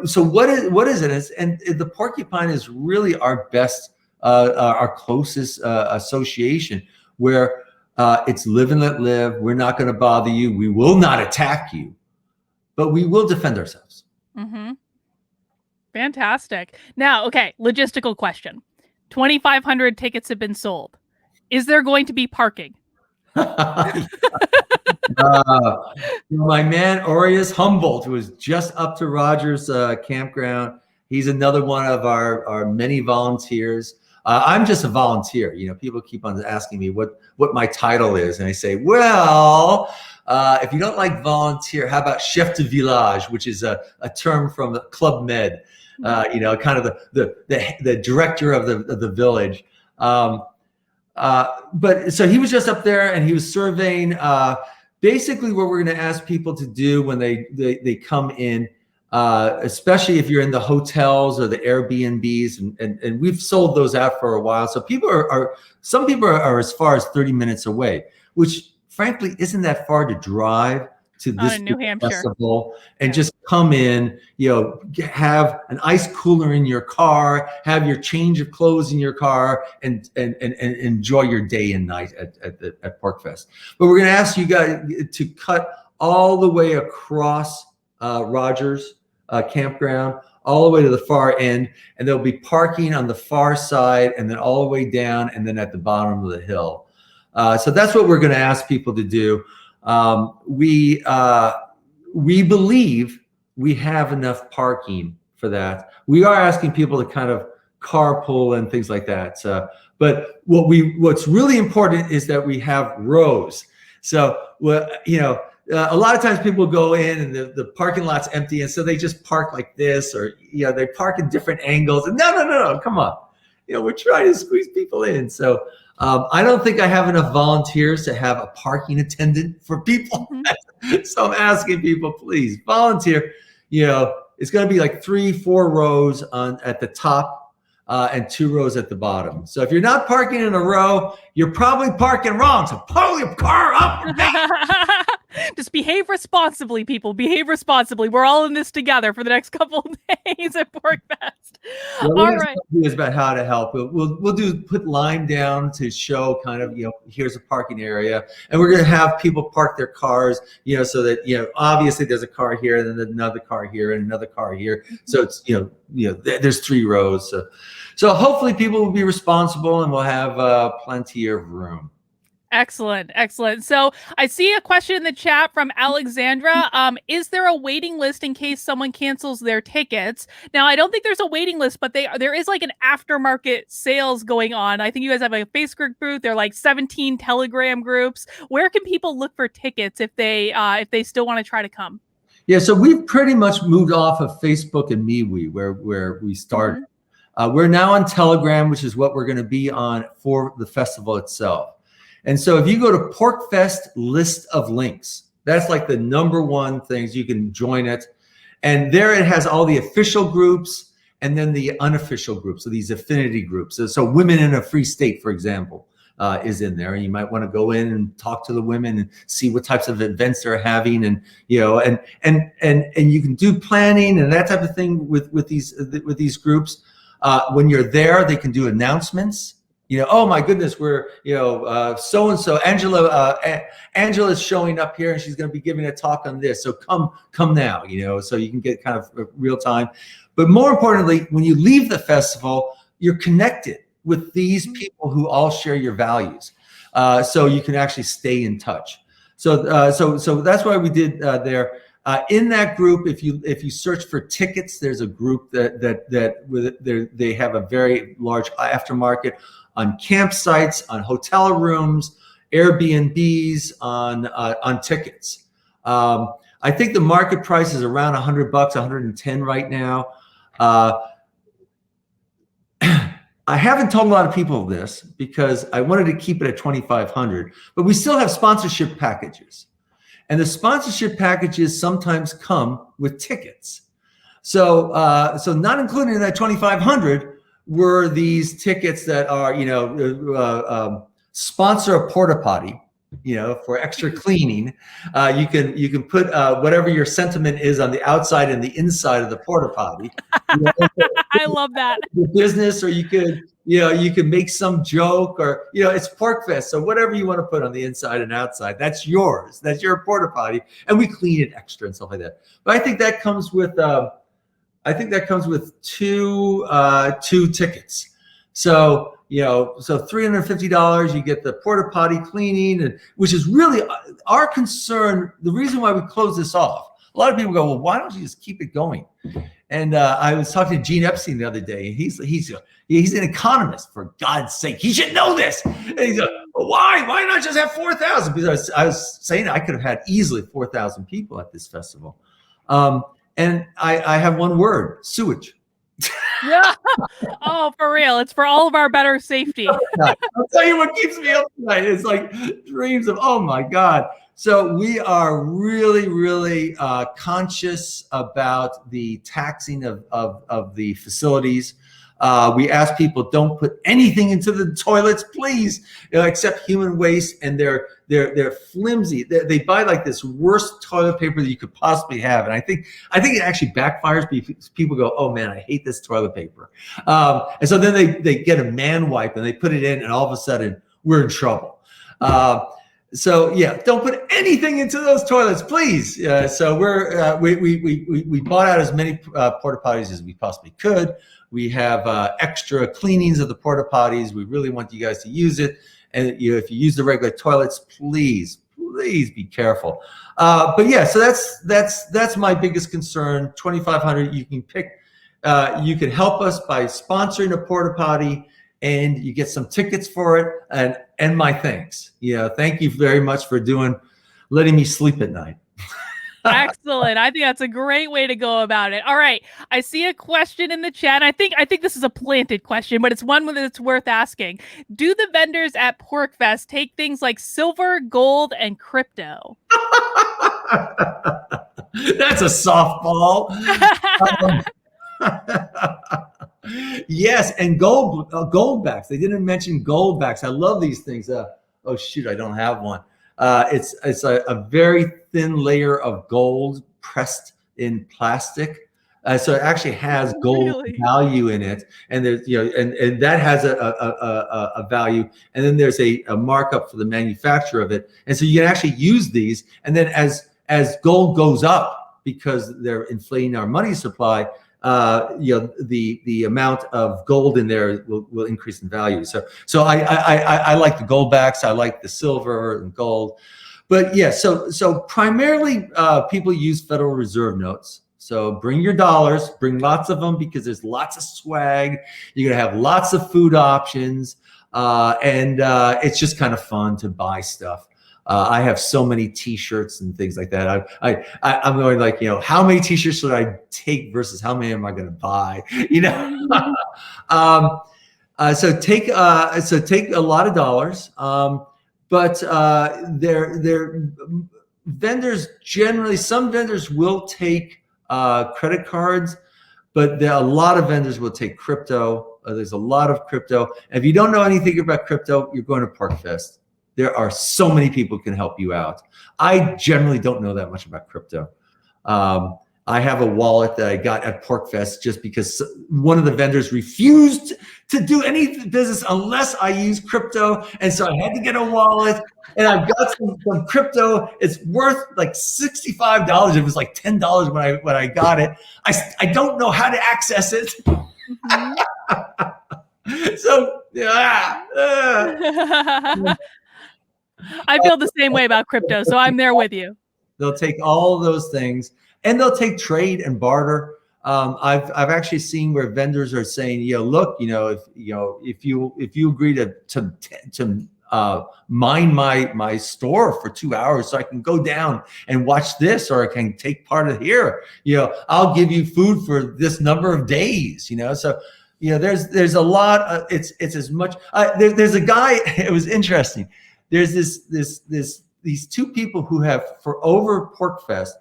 So what is it? And the porcupine is really our best, our closest association, where it's live and let live. We're not going to bother you. We will not attack you, but we will defend ourselves.
Mm-hmm. Fantastic. Now, okay, logistical question. 2,500 tickets have been sold. Is there going to be parking?
My man, Aureus Humboldt, who is just up to Rogers campground. He's another one of our many volunteers. I'm just a volunteer. People keep on asking me what my title is, and I say, well, if you don't like volunteer, how about chef de village, which is a term from Club Med, kind of the director of the village. But so he was just up there and he was surveying basically what we're going to ask people to do when they come in, especially if you're in the hotels or the Airbnbs, and we've sold those out for a while. So some people are as far as 30 minutes away, which frankly isn't that far to drive to this
New Hampshire
festival and just come in, have an ice cooler in your car, have your change of clothes in your car, and enjoy your day and night at Porcfest. But we're going to ask you guys to cut all the way across Rogers campground, all the way to the far end, and there'll be parking on the far side, and then all the way down, and then at the bottom of the hill. So that's what we're going to ask people to do. We believe we have enough parking for that. We are asking people to kind of carpool and things like that. But what's really important is that we have rows. So, a lot of times people go in and the parking lot's empty, and so they just park like this, or they park in different angles. And no, come on. We're trying to squeeze people in. So I don't think I have enough volunteers to have a parking attendant for people. Mm-hmm. So I'm asking people, please volunteer. It's going to be like 3-4 rows at the top and 2 rows at the bottom. So if you're not parking in a row, you're probably parking wrong. So pull your car up and down.
Just behave responsibly, people. Behave responsibly. We're all in this together for the next couple of days at Porcfest.
All
right.
Is about how to help. We'll put line down to show kind of, here's a parking area, and we're going to have people park their cars, so that, obviously there's a car here, and then another car here, and another car here. So it's, there's 3 rows. So hopefully people will be responsible, and we'll have plenty of room.
Excellent. So I see a question in the chat from Alexandra. Is there a waiting list in case someone cancels their tickets? Now, I don't think there's a waiting list, but there is like an aftermarket sales going on. I think you guys have a Facebook group. There are like 17 Telegram groups. Where can people look for tickets if they still want to try to come?
Yeah, so we've pretty much moved off of Facebook and MeWe, where we started. Mm-hmm. We're now on Telegram, which is what we're going to be on for the festival itself. And so if you go to Porcfest list of links, that's like the #1 things. You can join it. And there it has all the official groups and then the unofficial groups, so these affinity groups. So Women in a Free State, for example, is in there. And you might want to go in and talk to the women and see what types of events they're having. And, and you can do planning and that type of thing with these groups. When you're there, they can do announcements. Oh my goodness, we're, so-and-so, Angela's showing up here and she's going to be giving a talk on this. So come now, so you can get kind of real time. But more importantly, when you leave the festival, you're connected with these people who all share your values. So you can actually stay in touch. So that's why we did there. In that group, if you search for tickets, there's a group that they have a very large aftermarket on campsites, on hotel rooms, Airbnbs, on tickets. I think the market price is around $100, $110 right now. I haven't told a lot of people this because I wanted to keep it at $2,500, but we still have sponsorship packages. And the sponsorship packages sometimes come with tickets. So not included in that $2,500 were these tickets that are, sponsor a porta potty, for extra cleaning. You can put whatever your sentiment is on the outside and the inside of the porta potty.
I love that.
Business, or you could make some joke, or it's Porcfest, so whatever you want to put on the inside and outside, that's yours. That's your porta potty, and we clean it extra and stuff like that. But I think that comes with two tickets. So so $350, you get the porta potty cleaning, and which is really our concern. The reason why we close this off, a lot of people go, well, why don't you just keep it going? And I was talking to Gene Epstein the other day, and he's an economist, for God's sake. He should know this. And he's like, well, why? Why not just have 4,000? Because I was saying I could have had easily 4,000 people at this festival. And I have one word: sewage.
Yeah. Oh, for real. It's for all of our better safety.
I'll tell you what keeps me up tonight. It's like dreams of, oh my God. So we are really, really conscious about the taxing of the facilities. We ask people, don't put anything into the toilets, please, except human waste. And they're flimsy. They buy like this worst toilet paper that you could possibly have. And I think it actually backfires because people go, oh man, I hate this toilet paper. And so then they get a man wipe and they put it in, and all of a sudden we're in trouble. So yeah, don't put anything into those toilets, please. So we bought out as many porta potties as we possibly could. We have extra cleanings of the porta potties. We really want you guys to use it. And if you use the regular toilets, please be careful. But yeah, so that's my biggest concern. 2,500. You can pick. You can help us by sponsoring a porta potty, and you get some tickets for it. And my thanks. Thank you very much for letting me sleep at night.
Excellent. I think that's a great way to go about it. All right. I see a question in the chat. I think this is a planted question, but it's one that's worth asking. Do the vendors at Porcfest take things like silver, gold, and crypto?
That's a softball. Yes, and gold backs. They didn't mention gold backs. I love these things. Oh shoot, I don't have one. It's a very thin layer of gold pressed in plastic. So it actually has gold value in it, and there's and that has a value, and then there's a markup for the manufacture of it, and so you can actually use these, and then as gold goes up because they're inflating our money supply, the amount of gold in there will increase in value. So I like the gold backs. I like the silver and gold, but yeah. So primarily people use Federal Reserve notes. So bring your dollars, bring lots of them because there's lots of swag. You're gonna have lots of food options, and it's just kind of fun to buy stuff. I have so many T-shirts and things like that. I'm going like, how many T-shirts should I take versus how many am I going to buy? So take a lot of dollars, but they're vendors generally. Some vendors will take credit cards, but a lot of vendors will take crypto. There's a lot of crypto. And if you don't know anything about crypto, you're going to Porcfest. There are so many people who can help you out. I generally don't know that much about crypto. I have a wallet that I got at Porcfest just because one of the vendors refused to do any business unless I use crypto. And so I had to get a wallet, and I've got some crypto. It's worth like $65. It was like $10 when I got it. I don't know how to access it. So
I feel the same way about crypto, so I'm there with you.
They'll take all of those things, and they'll take trade and barter. I've actually seen where vendors are saying, look, if you agree to mine my store for 2 hours so I can go down and watch this, or I can take part of here, I'll give you food for this number of days, so. There's a lot. It's as much. There's a guy. It was interesting. There's these two people who have, for over Porcfest,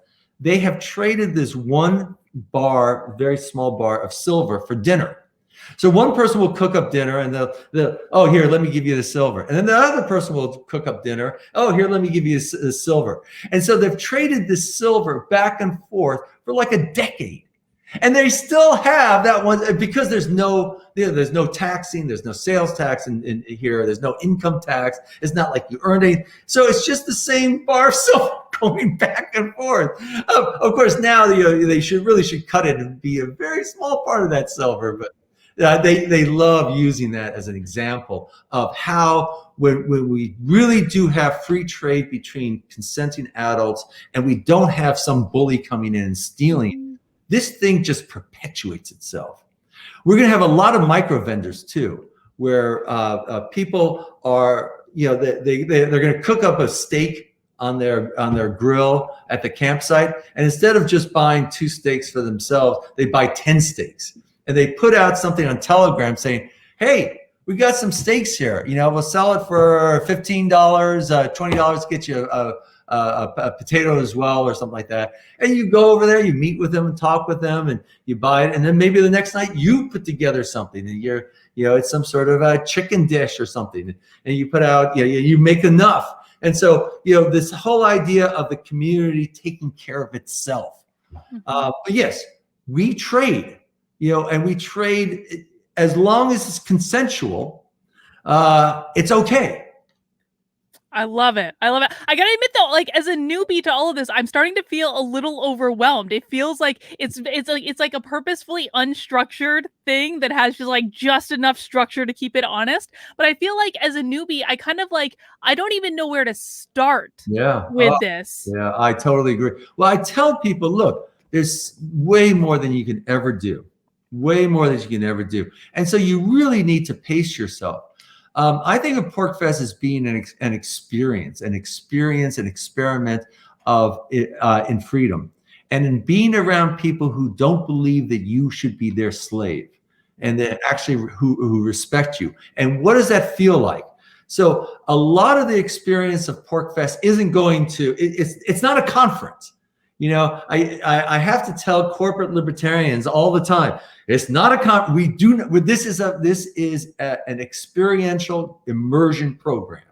they have traded this one bar, very small bar of silver for dinner. So one person will cook up dinner and they'll oh, here, let me give you the silver. And then the other person will cook up dinner. Oh, here, let me give you the silver. And so they've traded this silver back and forth for like a decade. And they still have that one because there's no taxing, there's no sales tax in here, there's no income tax. It's not like you earned anything. So it's just the same bar of silver going back and forth. Of course, now they should cut it and be a very small part of that silver, but they love using that as an example of how when we really do have free trade between consenting adults and we don't have some bully coming in and stealing. this thing just perpetuates itself. We're going to have a lot of micro vendors too, where people are, they're going to cook up a steak on their grill at the campsite, and instead of just buying 2 steaks for themselves, they buy 10 steaks, and they put out something on Telegram saying, "Hey, we got some steaks here. We'll sell it for $15, $20 to get you a potato as well," or something like that. And you go over there, you meet with them and talk with them, and you buy it. And then maybe the next night you put together something, and it's some sort of a chicken dish or something, and you put out, you make enough. And so, this whole idea of the community taking care of itself. But yes, we trade, and we trade as long as it's consensual. It's okay.
I love it. I love it. I gotta admit though, like as a newbie to all of this, I'm starting to feel a little overwhelmed. It feels like it's like a purposefully unstructured thing that has just enough structure to keep it honest. But I feel like as a newbie, I kind of I don't even know where to start with this.
Yeah, I totally agree. Well, I tell people, look, there's way more than you can ever do. Way more than you can ever do. And so you really need to pace yourself. I think of Porcfest as being an experience, an experiment of in freedom, and in being around people who don't believe that you should be their slave, and that actually who respect you. And what does that feel like? So a lot of the experience of Porcfest isn't going to. It's not a conference. I have to tell corporate libertarians all the time, it's not a conference. This is an experiential immersion program.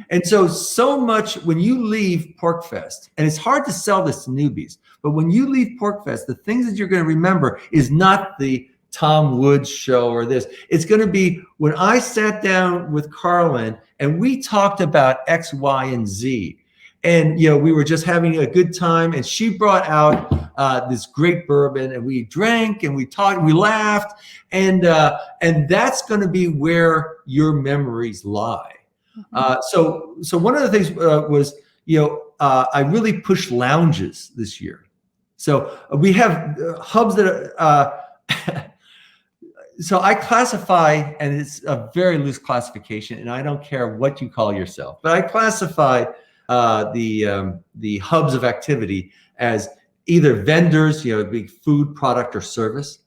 And so much when you leave Porcfest, and it's hard to sell this to newbies, but when you leave Porcfest, the things that you're going to remember is not the Tom Woods show or this. It's going to be when I sat down with Carlin and we talked about X, Y, and Z. And we were just having a good time, and she brought out this great bourbon, and we drank and we talked and we laughed, and that's going to be where your memories lie. So one of the things was I really pushed lounges this year. So we have hubs that are. So I classify, and it's a very loose classification, and I don't care what you call yourself, but I classify the hubs of activity as either vendors, big food, product, or service,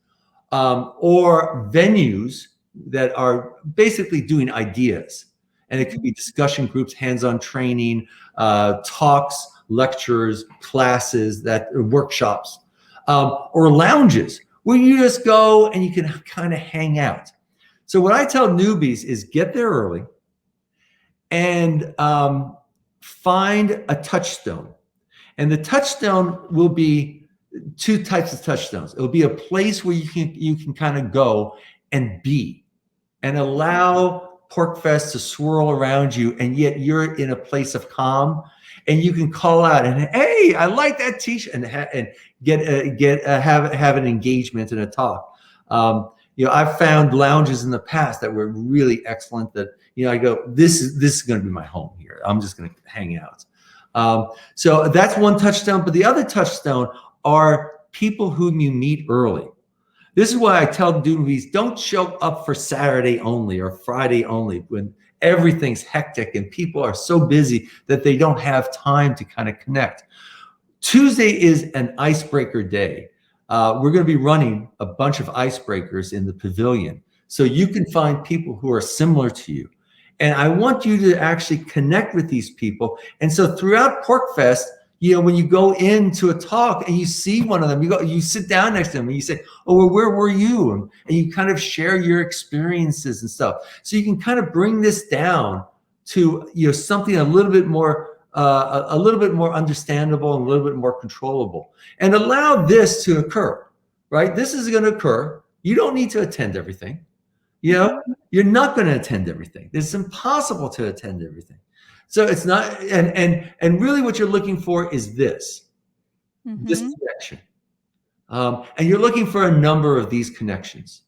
or venues that are basically doing ideas. And it could be discussion groups, hands-on training, talks, lectures, classes, workshops, or lounges where you just go and you can kind of hang out. So what I tell newbies is get there early and find a touchstone. And the touchstone will be 2 types of touchstones. It'll be a place where you can kind of go and be, and allow Porcfest to swirl around you, and yet you're in a place of calm, and you can call out and, hey, I like that t-shirt, and have an engagement and a talk. I've found lounges in the past that were really excellent. That I go, this is going to be my home here. I'm just going to hang out. So that's one touchstone. But the other touchstone are people whom you meet early. This is why I tell newbies, don't show up for Saturday only or Friday only when everything's hectic and people are so busy that they don't have time to kind of connect. Tuesday is an icebreaker day. We're going to be running a bunch of icebreakers in the pavilion, so you can find people who are similar to you. And I want you to actually connect with these people. And so throughout Porcfest, when you go into a talk and you see one of them, you sit down next to them and you say, oh, well, where were you? And you kind of share your experiences and stuff. So you can kind of bring this down to something a little bit more understandable and a little bit more controllable, and allow this to occur, right? This is going to occur. You don't need to attend everything. You're not going to attend everything. It's impossible to attend everything. So it's not, and really what you're looking for is this connection. And you're looking for a number of these connections.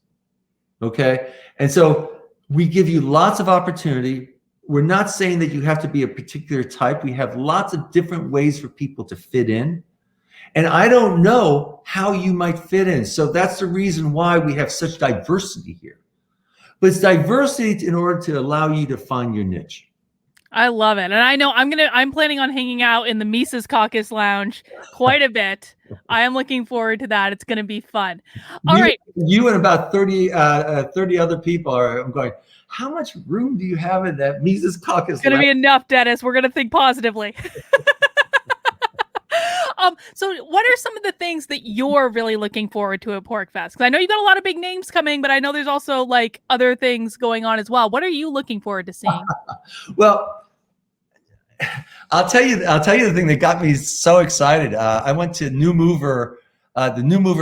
Okay. And so we give you lots of opportunity. We're not saying that you have to be a particular type. We have lots of different ways for people to fit in. And I don't know how you might fit in. So that's the reason why we have such diversity here. But it's diversity in order to allow you to find your niche.
I love it. And I know I'm planning on hanging out in the Mises Caucus Lounge quite a bit. I am looking forward to that. It's going to be fun. All right.
You and about 30 other people I'm going, how much room do you have in that Mises Caucus?
It's going to be enough, Dennis. We're going to think positively. So what are some of the things that you're really looking forward to at Porcfest? Because I know you got a lot of big names coming, but I know there's also like other things going on as well. What are you looking forward to seeing?
Well, I'll tell you the thing that got me so excited. I went to the New Mover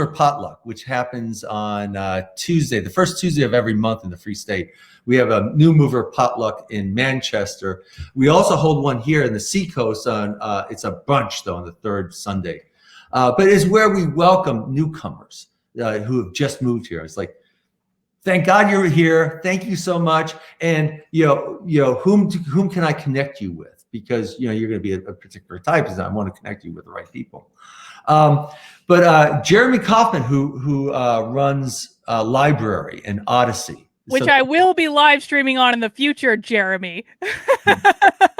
Potluck, which happens on Tuesday, the first Tuesday of every month in the Free State. We have a New Mover Potluck in Manchester. We also hold one here in the Seacoast on, it's a brunch though, on the third Sunday. But it's where we welcome newcomers who have just moved here. It's like, thank God you're here. Thank you so much. And whom can I connect you with? Because you're going to be a particular type, and I want to connect you with the right people. But Jeremy Kaufman, who runs Library and Odyssey,
which I will be live streaming on in the future, Jeremy.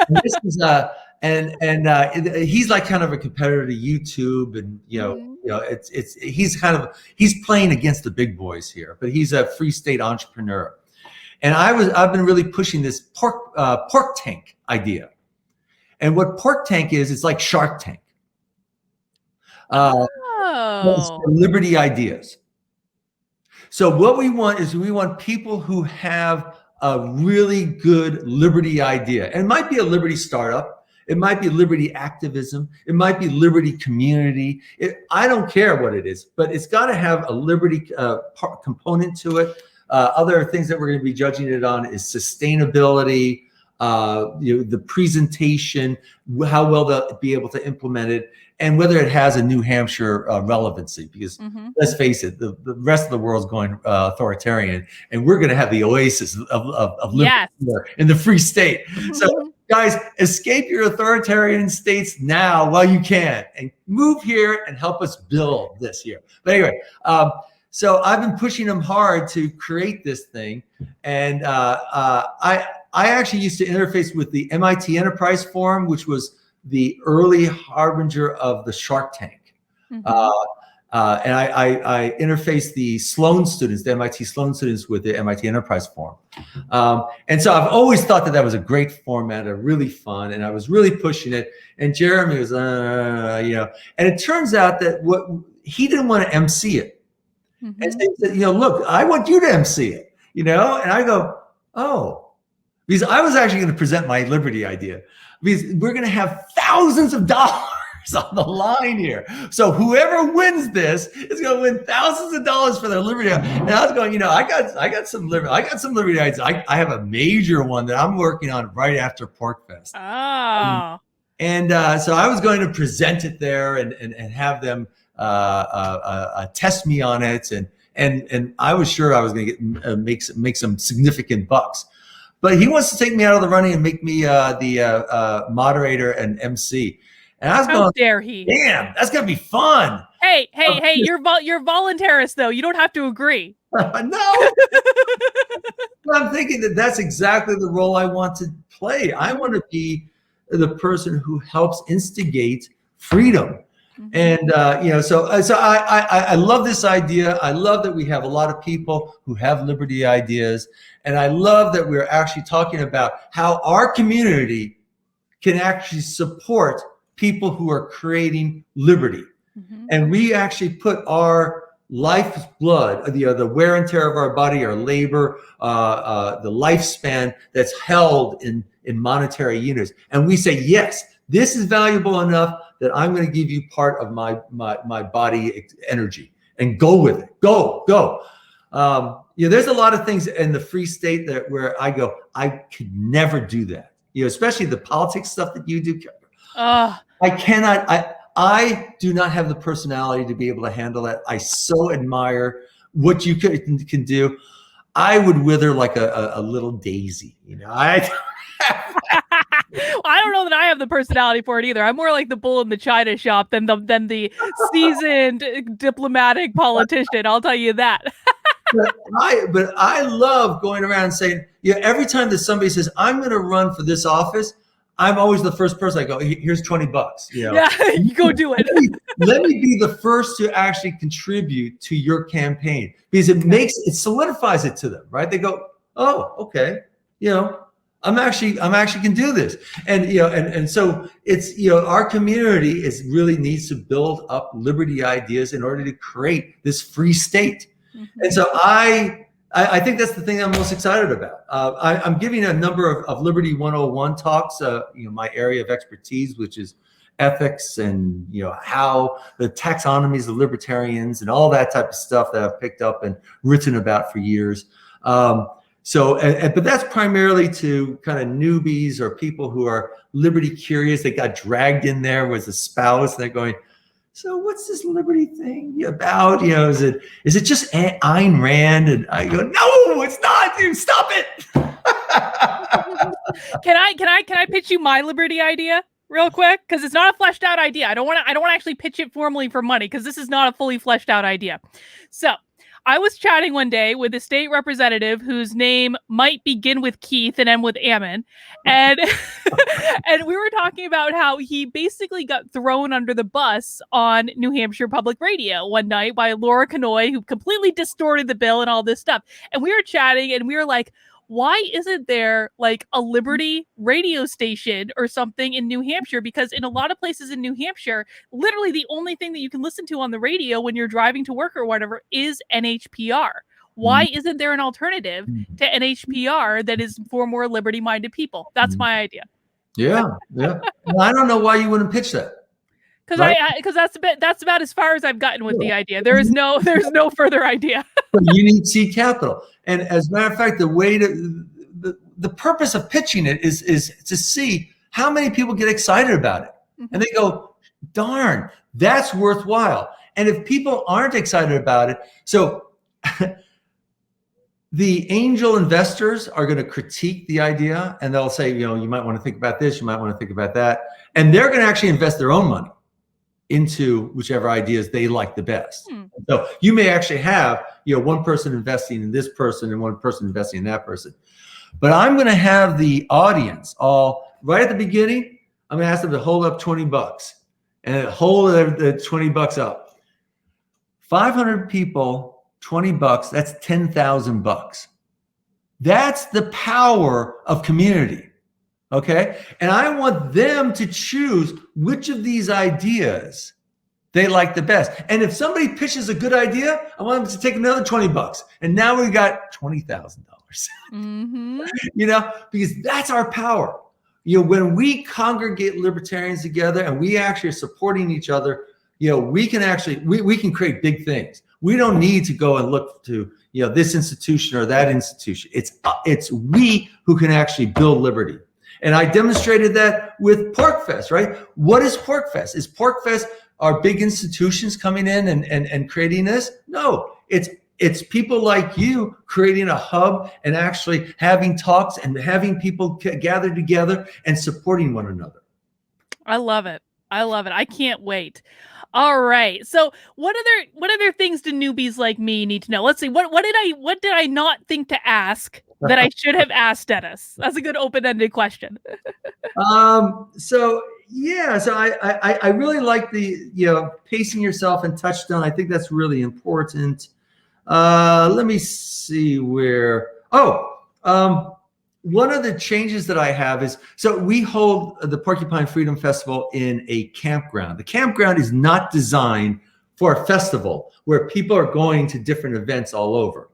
This is he's like kind of a competitor to YouTube, and he's playing against the big boys here, but he's a Free State entrepreneur. And I've been really pushing this pork tank idea. And what Pork Tank is, it's like Shark Tank. It's for liberty ideas. So what we want is people who have a really good liberty idea. And it might be a liberty startup. It might be liberty activism. It might be liberty community. I don't care what it is, but it's got to have a liberty component to it. Other things that we're going to be judging it on is sustainability, the presentation, how well they'll be able to implement it, and whether it has a New Hampshire relevancy. Because let's face it, the rest of the world's going authoritarian, and we're going to have the oasis of liberty here in the Free State. So guys, escape your authoritarian states now while you can, and move here and help us build this here. But anyway, so I've been pushing them hard to create this thing, and I actually used to interface with the MIT Enterprise Forum, which was the early harbinger of the Shark Tank. And I interfaced the Sloan students, the MIT Sloan students, with the MIT Enterprise Forum. And so I've always thought that was a great format, really fun, and I was really pushing it. And Jeremy was, and it turns out that he didn't want to MC it. And so he said, look, I want you to MC it, and I go, oh, because I was actually going to present my liberty idea, because we're going to have thousands of dollars on the line here. So whoever wins this is going to win thousands of dollars for their liberty. And I was going, I got some liberty ideas. I have a major one that I'm working on right after Porcfest.
Oh.
So I was going to present it there and have them test me on it, and I was sure I was going to make some significant bucks. But he wants to take me out of the running and make me the moderator and MC. And I was going, dare he? Damn, that's gonna be fun.
Hey, you're voluntarist though. You don't have to agree.
No. I'm thinking that's exactly the role I want to play. I want to be the person who helps instigate freedom. And so I love this idea. I love that we have a lot of people who have liberty ideas, and I love that we're actually talking about how our community can actually support people who are creating liberty. And we actually put our life's blood, the wear and tear of our body, our labor, the lifespan that's held in monetary units, and we say, yes, this is valuable enough that I'm going to give you part of my body energy, and go with it. Go. There's a lot of things in the Free State where I go, I could never do that. Especially the politics stuff that you do. I cannot. I do not have the personality to be able to handle that. I so admire what you can do. I would wither like a little daisy. I
I don't know that I have the personality for it either. I'm more like the bull in the china shop than the seasoned diplomatic politician. I'll tell you that.
But I love going around saying, every time that somebody says, I'm going to run for this office, I'm always the first person. I go, here's $20.
Yeah, you go do it.
Let me be the first to actually contribute to your campaign, because it solidifies it to them, right? They go, oh, okay, I'm actually can do this, and so it's our community really needs to build up liberty ideas in order to create this free state. And so I think that's the thing I'm most excited about. I'm giving a number of Liberty 101 talks, my area of expertise, which is ethics and how the taxonomies of libertarians and all that type of stuff that I've picked up and written about for years. But that's primarily to kind of newbies or people who are liberty curious. They got dragged in there with a spouse. They're going, so what's this liberty thing about? Is it just Ayn Rand? And I go, no, it's not, dude, stop it.
Can I pitch you my liberty idea real quick? Because it's not a fleshed out idea. I don't want to actually pitch it formally for money, because this is not a fully fleshed out idea. So I was chatting one day with a state representative whose name might begin with Keith and end with Ammon. And, and we were talking about how he basically got thrown under the bus on New Hampshire public radio one night by Laura Kanoy, who completely distorted the bill and all this stuff. And we were chatting and we were like, why isn't there like a liberty radio station or something in New Hampshire? Because in a lot of places in New Hampshire, literally the only thing that you can listen to on the radio when you're driving to work or whatever is NHPR. Why isn't there an alternative to NHPR that is for more liberty-minded people? That's my idea.
Yeah. Well, I don't know why you wouldn't pitch that.
Because that's about as far as I've gotten with the idea. There's no further idea.
You need seed capital, and as a matter of fact, the purpose of pitching it is to see how many people get excited about it, and they go, "Darn, that's worthwhile." And if people aren't excited about it, so the angel investors are going to critique the idea, and they'll say, you might want to think about this, you might want to think about that, and they're going to actually invest their own money into whichever ideas they like the best. So you may actually have, one person investing in this person and one person investing in that person. But I'm going to have the audience all right at the beginning. I'm going to ask them to hold up $20 and hold the $20 up. 500 people, $20, that's $10,000. That's the power of community. Okay. And I want them to choose which of these ideas they like the best. And if somebody pitches a good idea, I want them to take another $20. And now we got $20,000. Because that's our power. When we congregate libertarians together and we actually are supporting each other, we can actually, we can create big things. We don't need to go and look to, this institution or that institution. It's we who can actually build liberty. And I demonstrated that with Porcfest, right? What is Porcfest? Is Porcfest our big institutions coming in and creating this? No, it's people like you creating a hub and actually having talks and having people gather together and supporting one another.
I love it. I can't wait. All right. So what other things do newbies like me need to know? Let's see. What did I not think to ask that I should have asked Dennis? That's a good open-ended question.
So I really like the pacing yourself and touchdown. I think that's really important. Let me see where. One of the changes that I have is, so we hold the Porcupine Freedom Festival in a campground. The campground is not designed for a festival where people are going to different events all over.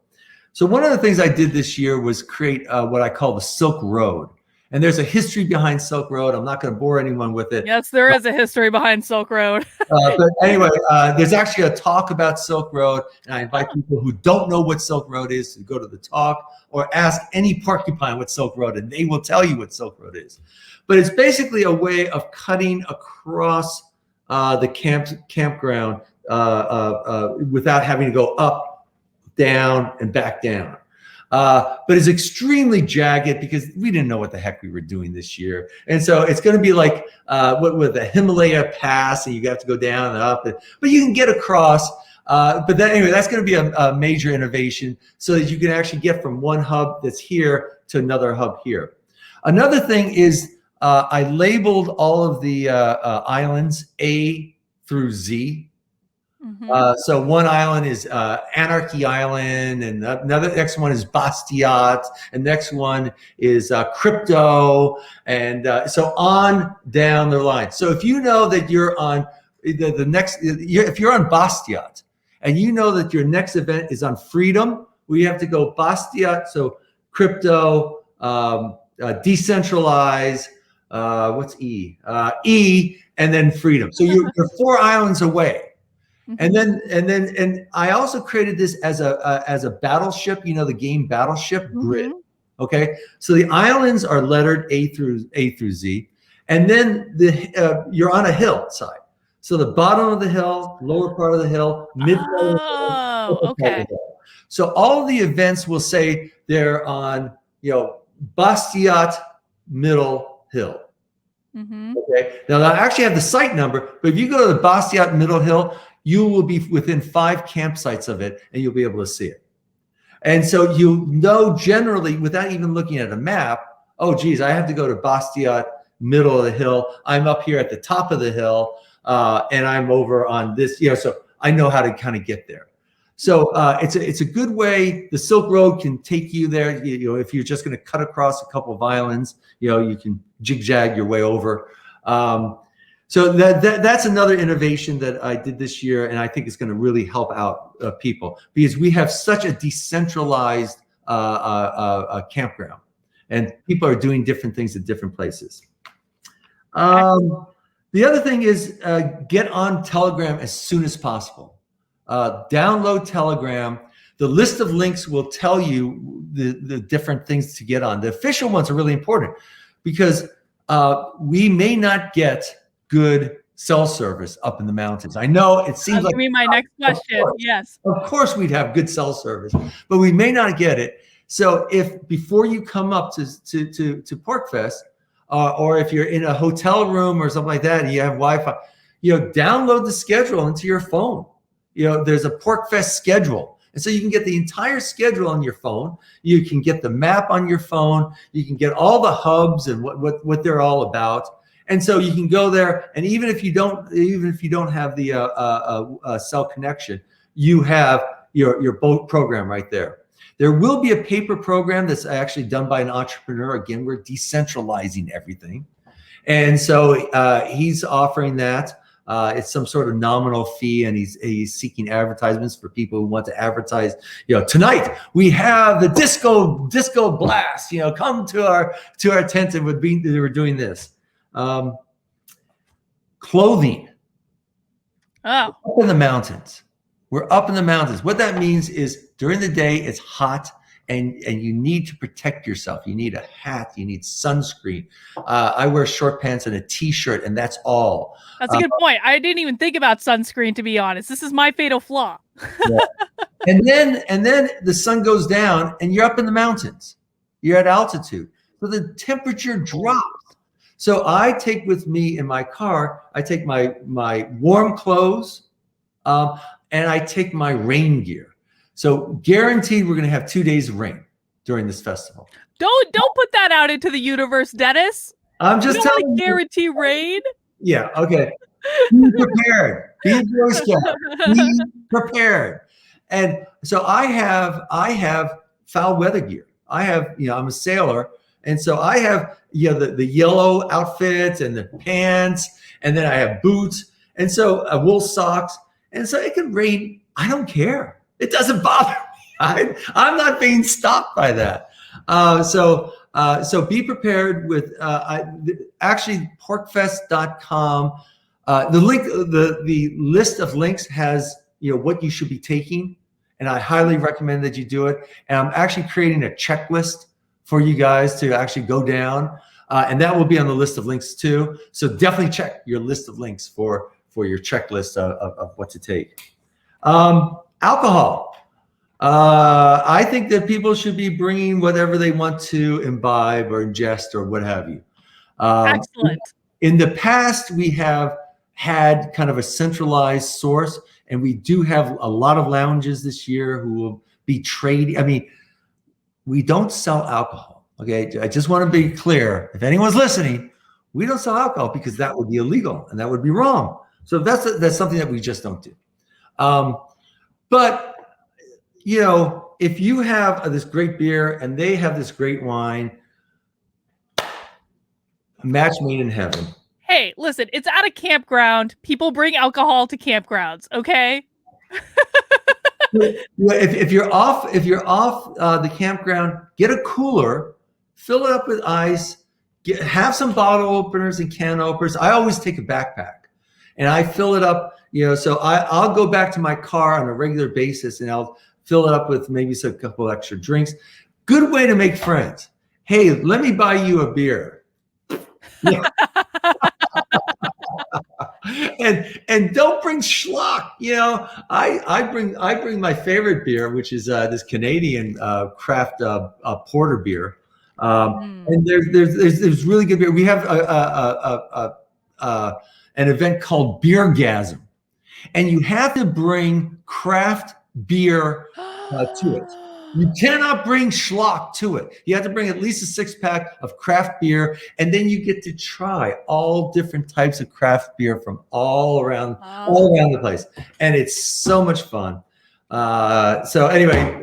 So one of the things I did this year was create what I call the Silk Road. And there's a history behind Silk Road. I'm not going to bore anyone with it.
Yes, there is a history behind Silk Road.
But anyway, there's actually a talk about Silk Road. And I invite people who don't know what Silk Road is to go to the talk or ask any porcupine what Silk Road, and they will tell you what Silk Road is. But it's basically a way of cutting across the campground without having to go up, down, and back down. but it's extremely jagged because we didn't know what the heck we were doing this year. And so it's going to be like with the Himalaya pass, and you have to go down and up, but you can get across. But then anyway, that's going to be a major innovation so that you can actually get from one hub that's here to another hub here. Another thing is I labeled all of the islands A through Z. So one island is Anarchy Island, and another next one is Bastiat, and next one is Crypto, and so on down the line. So if you know that you're on the next, if you're on Bastiat, and you know that your next event is on Freedom, we have to go Bastiat, so Crypto, Decentralize, what's E? E, and then Freedom. So you're 4 islands away. And then I also created this as a battleship, you know, the game Battleship grid. Okay, so the islands are lettered A through Z, and then you're on a hillside. So the bottom of the hill, lower part of the hill, mid part of the hill,
okay.
So all of the events will say they're on, you know, Bastiat Middle Hill. Okay, now I actually have the site number, but if you go to the Bastiat Middle Hill, you will be within 5 campsites of it, and you'll be able to see it. And so you know generally, without even looking at a map, oh, geez, I have to go to Bastiat, middle of the hill. I'm up here at the top of the hill, and I'm over on this. You know, so I know how to kind of get there. So it's a good way. The Silk Road can take you there. You know, if you're just going to cut across a couple of islands, you know, you can jig-jag your way over. So that's another innovation that I did this year, and I think it's going to really help out people because we have such a decentralized campground, and people are doing different things at different places. The other thing is get on Telegram as soon as possible. Download Telegram. The list of links will tell you the different things to get on. The official ones are really important because we may not get good cell service up in the mountains. I know it seems like
my next question. Yes.
Of course we'd have good cell service, but we may not get it. So if before you come up to Porcfest, or if you're in a hotel room or something like that, and you have Wi-Fi, you know, download the schedule into your phone. You know, there's a Porcfest schedule. And so you can get the entire schedule on your phone. You can get the map on your phone. You can get all the hubs and what they're all about. And so you can go there, and even if you don't have the cell connection, you have your boat program right there. There will be a paper program that's actually done by an entrepreneur. Again, we're decentralizing everything, and so he's offering that. It's some sort of nominal fee, and he's seeking advertisements for people who want to advertise. You know, tonight we have the disco blast. You know, come to our tent, and we're doing this. Clothing. Up in the mountains. We're up in the mountains. What that means is during the day it's hot, and you need to protect yourself. You need a hat. You need sunscreen. I wear short pants and a t-shirt, and that's all.
That's a good point. I didn't even think about sunscreen, to be honest. This is my fatal flaw.
Yeah. And then the sun goes down, and you're up in the mountains. You're at altitude, so the temperature drops. So I take with me in my car, I take my warm clothes, and I take my rain gear. So guaranteed we're going to have 2 days of rain during this festival.
Don't put that out into the universe, Dennis.
I'm just telling you.
Guarantee rain?
Yeah, okay. Be prepared. Be a Boy Scout. Be prepared. And so I have foul weather gear. I have, you know, I'm a sailor. And so I have, you know, the yellow outfits and the pants, and then I have boots, and so wool socks. And so it can rain. I don't care. It doesn't bother me. I'm not being stopped by that. So be prepared with actually porcfest.com. The list of links has, you know, what you should be taking, and I highly recommend that you do it. And I'm actually creating a checklist for you guys to actually go down, and that will be on the list of links too. So definitely check your list of links for your checklist of what to take. Alcohol. I think that people should be bringing whatever they want to imbibe or ingest or what have you.
Excellent.
In the past, we have had kind of a centralized source, and we do have a lot of lounges this year who will be trading. I mean, we don't sell alcohol. Okay, I just want to be clear. If anyone's listening, we don't sell alcohol because that would be illegal and that would be wrong. So that's something that we just don't do. But you know, if you have this great beer and they have this great wine, a match made in heaven.
Hey, listen, it's at a campground. People bring alcohol to campgrounds, okay?
If you're off the campground, get a cooler, fill it up with ice, have some bottle openers and can openers. I always take a backpack and I fill it up, you know, so I'll go back to my car on a regular basis and I'll fill it up with maybe a couple extra drinks. Good way to make friends. Hey, let me buy you a beer. Yeah. and don't bring schlock. You know, I bring my favorite beer, which is this Canadian craft porter beer. And there's really good beer. We have an event called Beergasm, and you have to bring craft beer to it. You cannot bring schlock to it. You have to bring at least a 6-pack of craft beer, and then you get to try all different types of craft beer from all around the place, and it's so much fun. So anyway,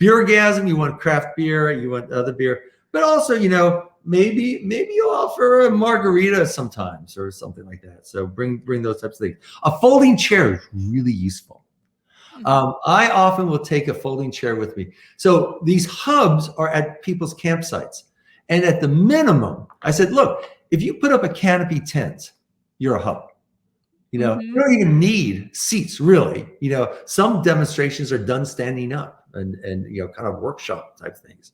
Beergasm. You want craft beer, you want other beer, but also, you know, maybe you'll offer a margarita sometimes or something like that. So bring those types of things. A folding chair is really useful. I often will take a folding chair with me. So these hubs are at people's campsites. And at the minimum, I said, look, if you put up a canopy tent, you're a hub. You know, you don't even need seats, really. You know, some demonstrations are done standing up and you know, kind of workshop type things.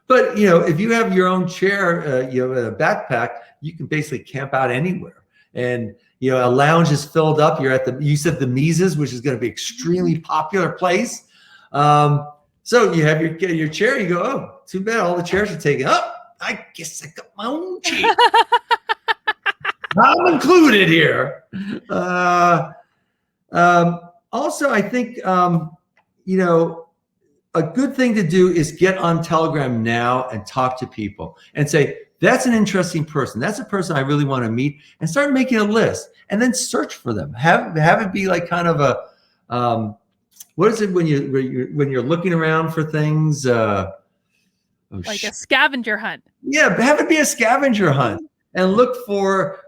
But, you know, if you have your own chair, you know, a backpack, you can basically camp out anywhere. And you know, a lounge is filled up. You're at you said the Mises, which is going to be extremely popular place. So you have your chair. You go, oh, too bad all the chairs are taken up. I guess I got my own chair. I'm included here. Also, I think you know, a good thing to do is get on Telegram now and talk to people and say, that's an interesting person. That's a person I really want to meet, and start making a list and then search for them. Have it be like kind of a, what is it when you're looking around for things?
Like a scavenger hunt.
Yeah, have it be a scavenger hunt and look for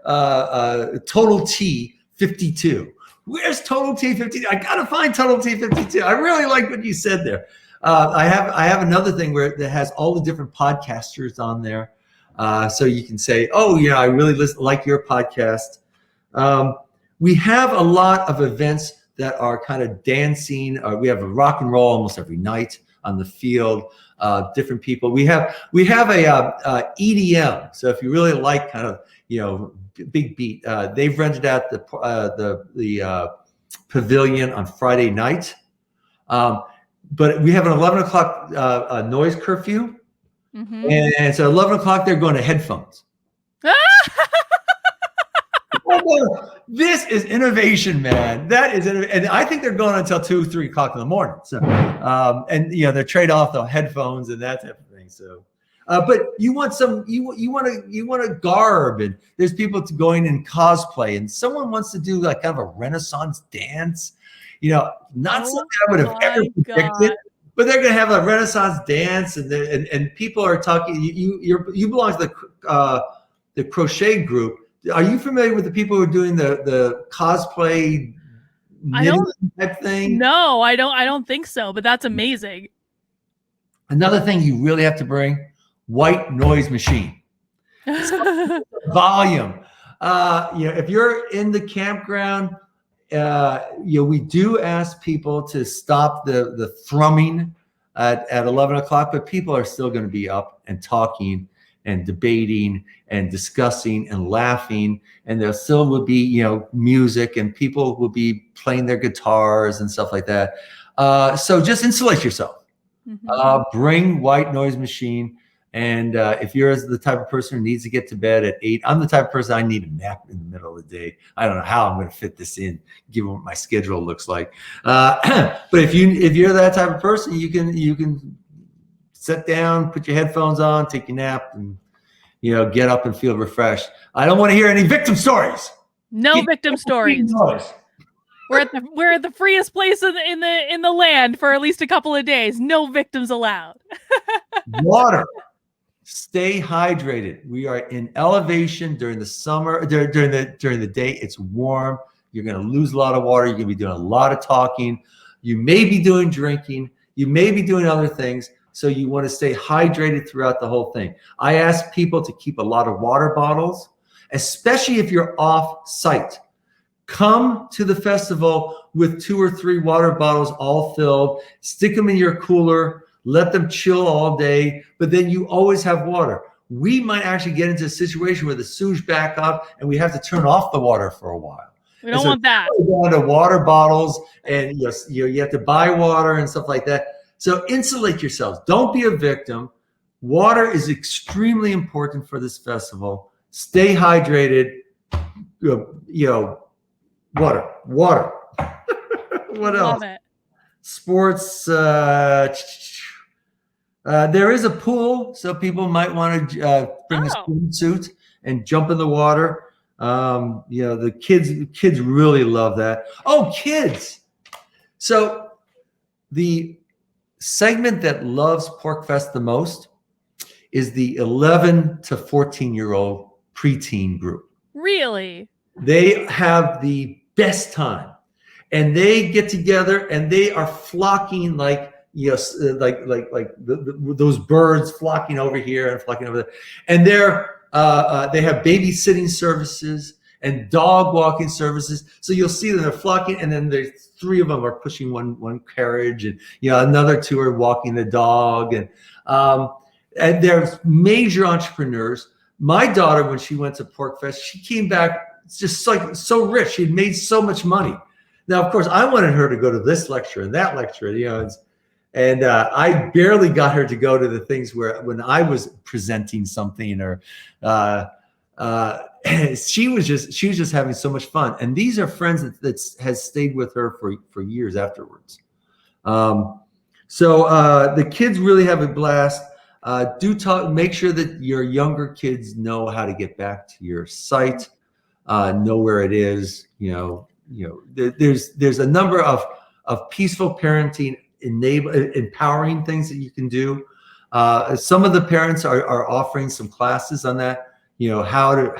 Total T 52. Where's Total T 52? I gotta find Total T 52. I really like what you said there. I have another thing where that has all the different podcasters on there. So you can say, oh, yeah, I really like your podcast. We have a lot of events that are kind of dancing. We have a rock and roll almost every night on the field. Different people. We have a EDM. So if you really like kind of, you know, big beat, they've rented out the pavilion on Friday night. But we have an 11 o'clock noise curfew. And so 11 o'clock, they're going to headphones. This is innovation, man. That is, and I think they're going until 2, 3 o'clock in the morning. So, and you know, they trade off the headphones and that type of thing. So, but you want a garb, and there's people going in cosplay, and someone wants to do like kind of a Renaissance dance. You know, not something I would have ever predicted. But they're going to have a Renaissance dance, and people are talking. You belong to the crochet group. Are you familiar with the people who are doing the cosplay type thing?
No, I don't think so. But that's amazing.
Another thing you really have to bring: white noise machine, volume. You know, if you're in the campground. You know, we do ask people to stop the thrumming at 11 o'clock, but people are still going to be up and talking and debating and discussing and laughing, and there still will be, you know, music, and people will be playing their guitars and stuff like that. So just insulate yourself. Bring white noise machine. And if you're the type of person who needs to get to bed at 8, I'm the type of person I need a nap in the middle of the day. I don't know how I'm going to fit this in, given what my schedule looks like. But if you're that type of person, you can sit down, put your headphones on, take your nap, and get up and feel refreshed. I don't want to hear any victim stories.
No victim stories. We're at the freest place in the land for at least a couple of days. No victims allowed.
Water. Stay hydrated. We are in elevation during the summer, during the day. It's warm. You're going to lose a lot of water. You're going to be doing a lot of talking. You may be doing drinking. You may be doing other things. So you want to stay hydrated throughout the whole thing. I ask people to keep a lot of water bottles, especially if you're off site. Come to the festival with 2 or 3 water bottles all filled. Stick them in your cooler. Let them chill all day, but then you always have water. We might actually get into a situation where the sewage back up and we have to turn off the water for a while.
We don't want that.
We go into water bottles, and you have to buy water and stuff like that. So insulate yourselves. Don't be a victim. Water is extremely important for this festival. Stay hydrated. Water. What else?
Love it.
Sports. There is a pool, so people might want to bring a swimsuit and jump in the water. The kids really love that. Oh, kids! So the segment that loves Porcfest the most is the 11 to 14-year-old preteen group.
Really?
They have the best time, and they get together and they are flocking like those birds flocking over here and flocking over there. And they have babysitting services and dog walking services. So you'll see them, they're flocking, and then there's 3 of them are pushing one carriage, and another 2 are walking the dog. And they're major entrepreneurs. My daughter, when she went to Porcfest, she came back just like so rich. She had made so much money. Now, of course, I wanted her to go to this lecture and that lecture, and I barely got her to go to the things when I was presenting something, or she was just having so much fun. And these are friends that has stayed with her for years afterwards. So the kids really have a blast. Make sure that your younger kids know how to get back to your site, know where it is. There's a number of peaceful parenting, empowering things that you can do. Some of the parents are offering some classes on that. How to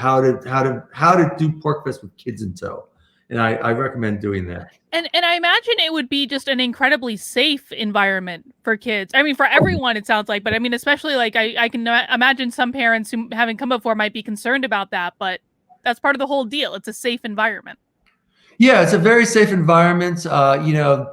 do Porcfest with kids in tow, and I recommend doing that.
And I imagine it would be just an incredibly safe environment for kids. I mean, for everyone, it sounds like, but I mean, especially like I can imagine some parents who haven't come before might be concerned about that, but that's part of the whole deal. It's a safe environment.
Yeah, it's a very safe environment.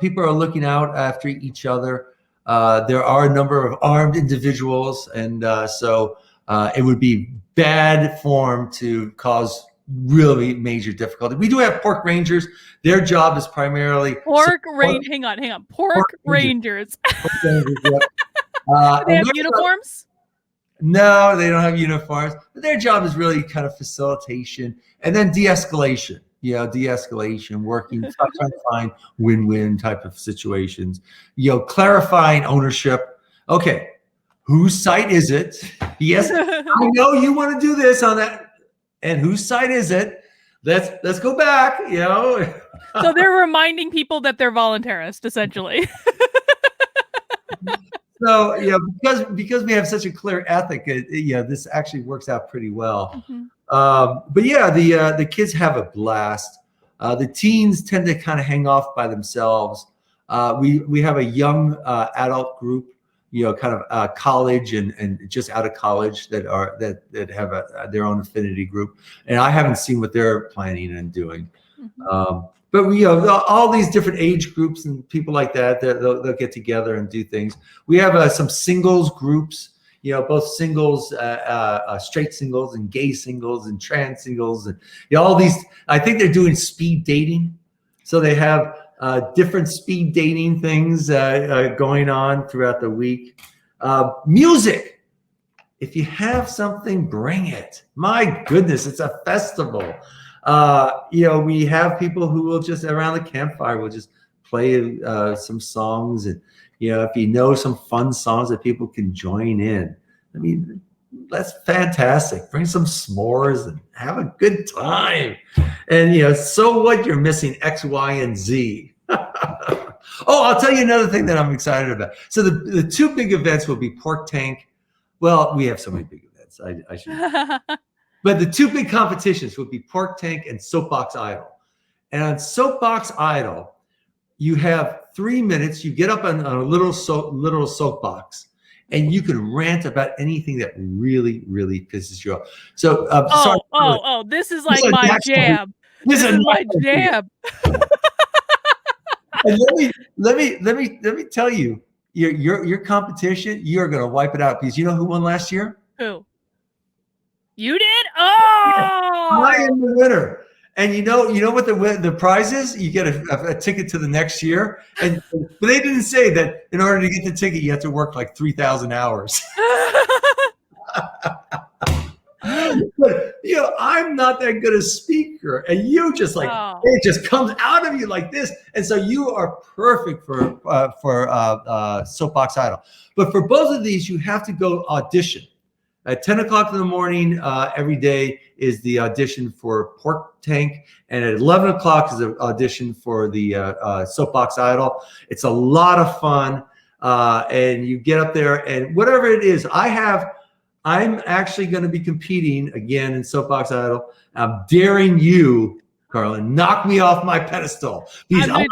People are looking out after each other. There are a number of armed individuals, and so it would be bad form to cause really major difficulty. We do have pork rangers. Their job is primarily
hang on. Pork rangers. Do they have uniforms?
No, they don't have uniforms. But their job is really kind of facilitation and then de-escalation. Working, trying to find win-win type of situations. Clarifying ownership. Okay, whose site is it? Yes, I know you want to do this on that. And whose site is it? Let's go back.
So they're reminding people that they're voluntarist, essentially.
So because we have such a clear ethic, this actually works out pretty well.
Mm-hmm.
But yeah, the kids have a blast. The teens tend to kind of hang off by themselves. We have a young adult group, kind of college and just out of college that have their own affinity group, and I haven't seen what they're planning and doing. Mm-hmm. But all these different age groups and people like that, they'll get together and do things. We have some singles groups, both singles, straight singles and gay singles and trans singles, and all these. I think they're doing speed dating, so they have different speed dating things going on throughout the week. Music. If you have something, bring it. My goodness, it's a festival. We have people who will just around the campfire will just play some songs, and if you know some fun songs that people can join in. I mean, that's fantastic. Bring some s'mores and have a good time. And so what? You're missing X, Y, and Z. Oh, I'll tell you another thing that I'm excited about. So the two big events will be Pork Tank. Well, we have so many big events. I should. But the two big competitions will be Pork Tank and Soapbox Idol. And on Soapbox Idol, you have 3 minutes. You get up on a little soapbox, and you can rant about anything that really, really pisses you off. So,
this is like my jam. This is my jam.
And let me tell you, your competition, you're going to wipe it out, because you know who won last year?
Who? You did? Oh,
I am the winner. And you know what the prize is? You get a ticket to the next year. But they didn't say that in order to get the ticket, you have to work like 3,000 hours. But I'm not that good a speaker, and you just it just comes out of you like this, and so you are perfect for Soapbox Idol. But for both of these, you have to go audition. At 10 o'clock in the morning every day is the audition for Pork Tank, and at 11 o'clock is the audition for the Soapbox Idol. It's a lot of fun, and you get up there, and whatever it is, I'm actually going to be competing again in Soapbox Idol. I'm daring you, Carlin, knock me off my pedestal, because I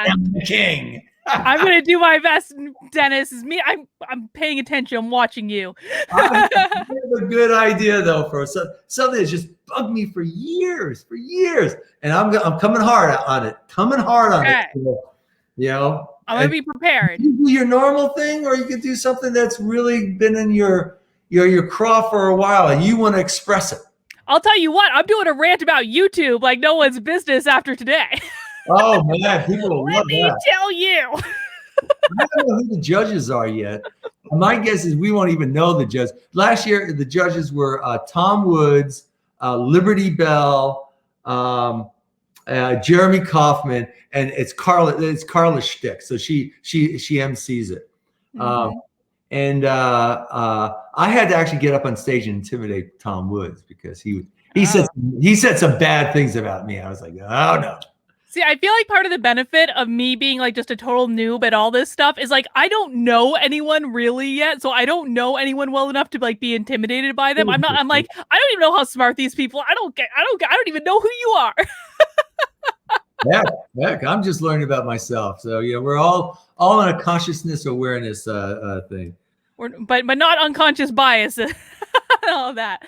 am the king.
I'm going to do my best, Dennis. Is me. I'm paying attention. I'm watching you.
I have a good idea, though, for something that's just bugged me for years, and I'm coming hard on it. I'm going to
be prepared.
You do your normal thing, or you could do something that's really been in your craw for a while, and you want to express it.
I'll tell you what, I'm doing a rant about YouTube like no one's business after today.
Oh man, people will love that.
Let me tell you.
I don't know who the judges are yet. My guess is we won't even know the judges. Last year, the judges were Tom Woods, Liberty Bell, Jeremy Kaufman, and it's Carla's shtick. So she MCs it. Mm-hmm. And I had to actually get up on stage and intimidate Tom Woods, because he said some bad things about me. I was like, oh no.
See, I feel like part of the benefit of me being like just a total noob at all this stuff is like I don't know anyone really yet, so I don't know anyone well enough to like be intimidated by them. I'm like, I don't even know how smart these people. I don't even know who you are.
Yeah, I'm just learning about myself. So we're all on a consciousness awareness thing.
But not unconscious bias. All of that.